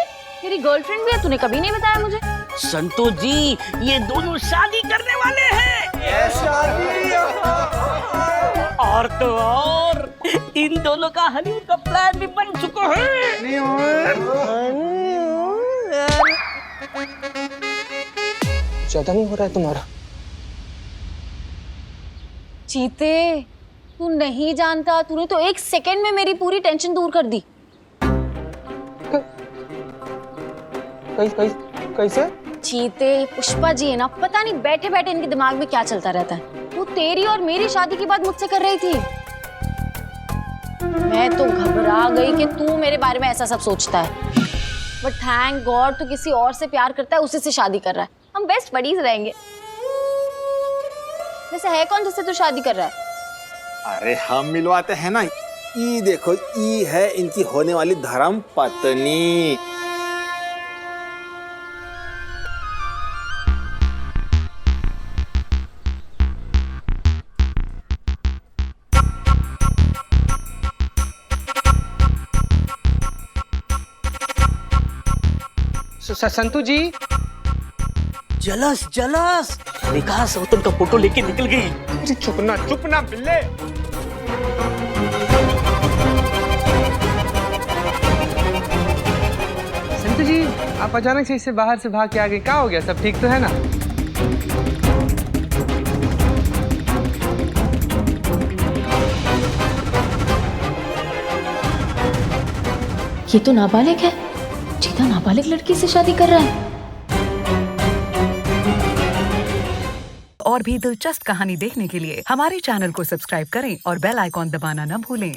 तेरी गर्लफ्रेंड भी है, तूने कभी नहीं बताया मुझे। संतोष जी, ये दोनों शादी करने वाले हैं। शादी? और तो और इन दोनों का हनीमून का प्लान भी बन चुका है। ज्यादा नहीं हो रहा है तुम्हारा? चीते, तू नहीं जानता, तूने तो एक सेकंड में मेरी पूरी टेंशन दूर कर दी। कैसे? चीते, पुष्पा जी है ना, पता नहीं बैठे बैठे इनके दिमाग में क्या चलता रहता है। वो तेरी और मेरी शादी की बात मुझसे कर रही थी। मैं तो घबरा गई कि तू मेरे बारे में ऐसा सब सोचता है। बट थैंक गॉड तू किसी और से प्यार करता है, उसी से शादी कर रहा है। हम बेस्ट बडीज रहेंगे। वैसे है कौन जिससे तू शादी कर रहा है? अरे हम मिलवाते हैं ना। ई देखो, ई है इनकी होने वाली धर्म पत्नी। संतू जी, जलस जलस, देखा सौतन का फोटो लेके निकल गई। अरे चुप ना बिल्ले। संतू जी, आप अचानक से इससे बाहर से भाग के आ गए, क्या हो गया? सब ठीक तो है ना? ये तो नाबालिग है। चीता नाबालिग लड़की से शादी कर रहा है। और भी दिलचस्प कहानी देखने के लिए हमारे चैनल को सब्सक्राइब करें और बेल आइकॉन दबाना न भूलें।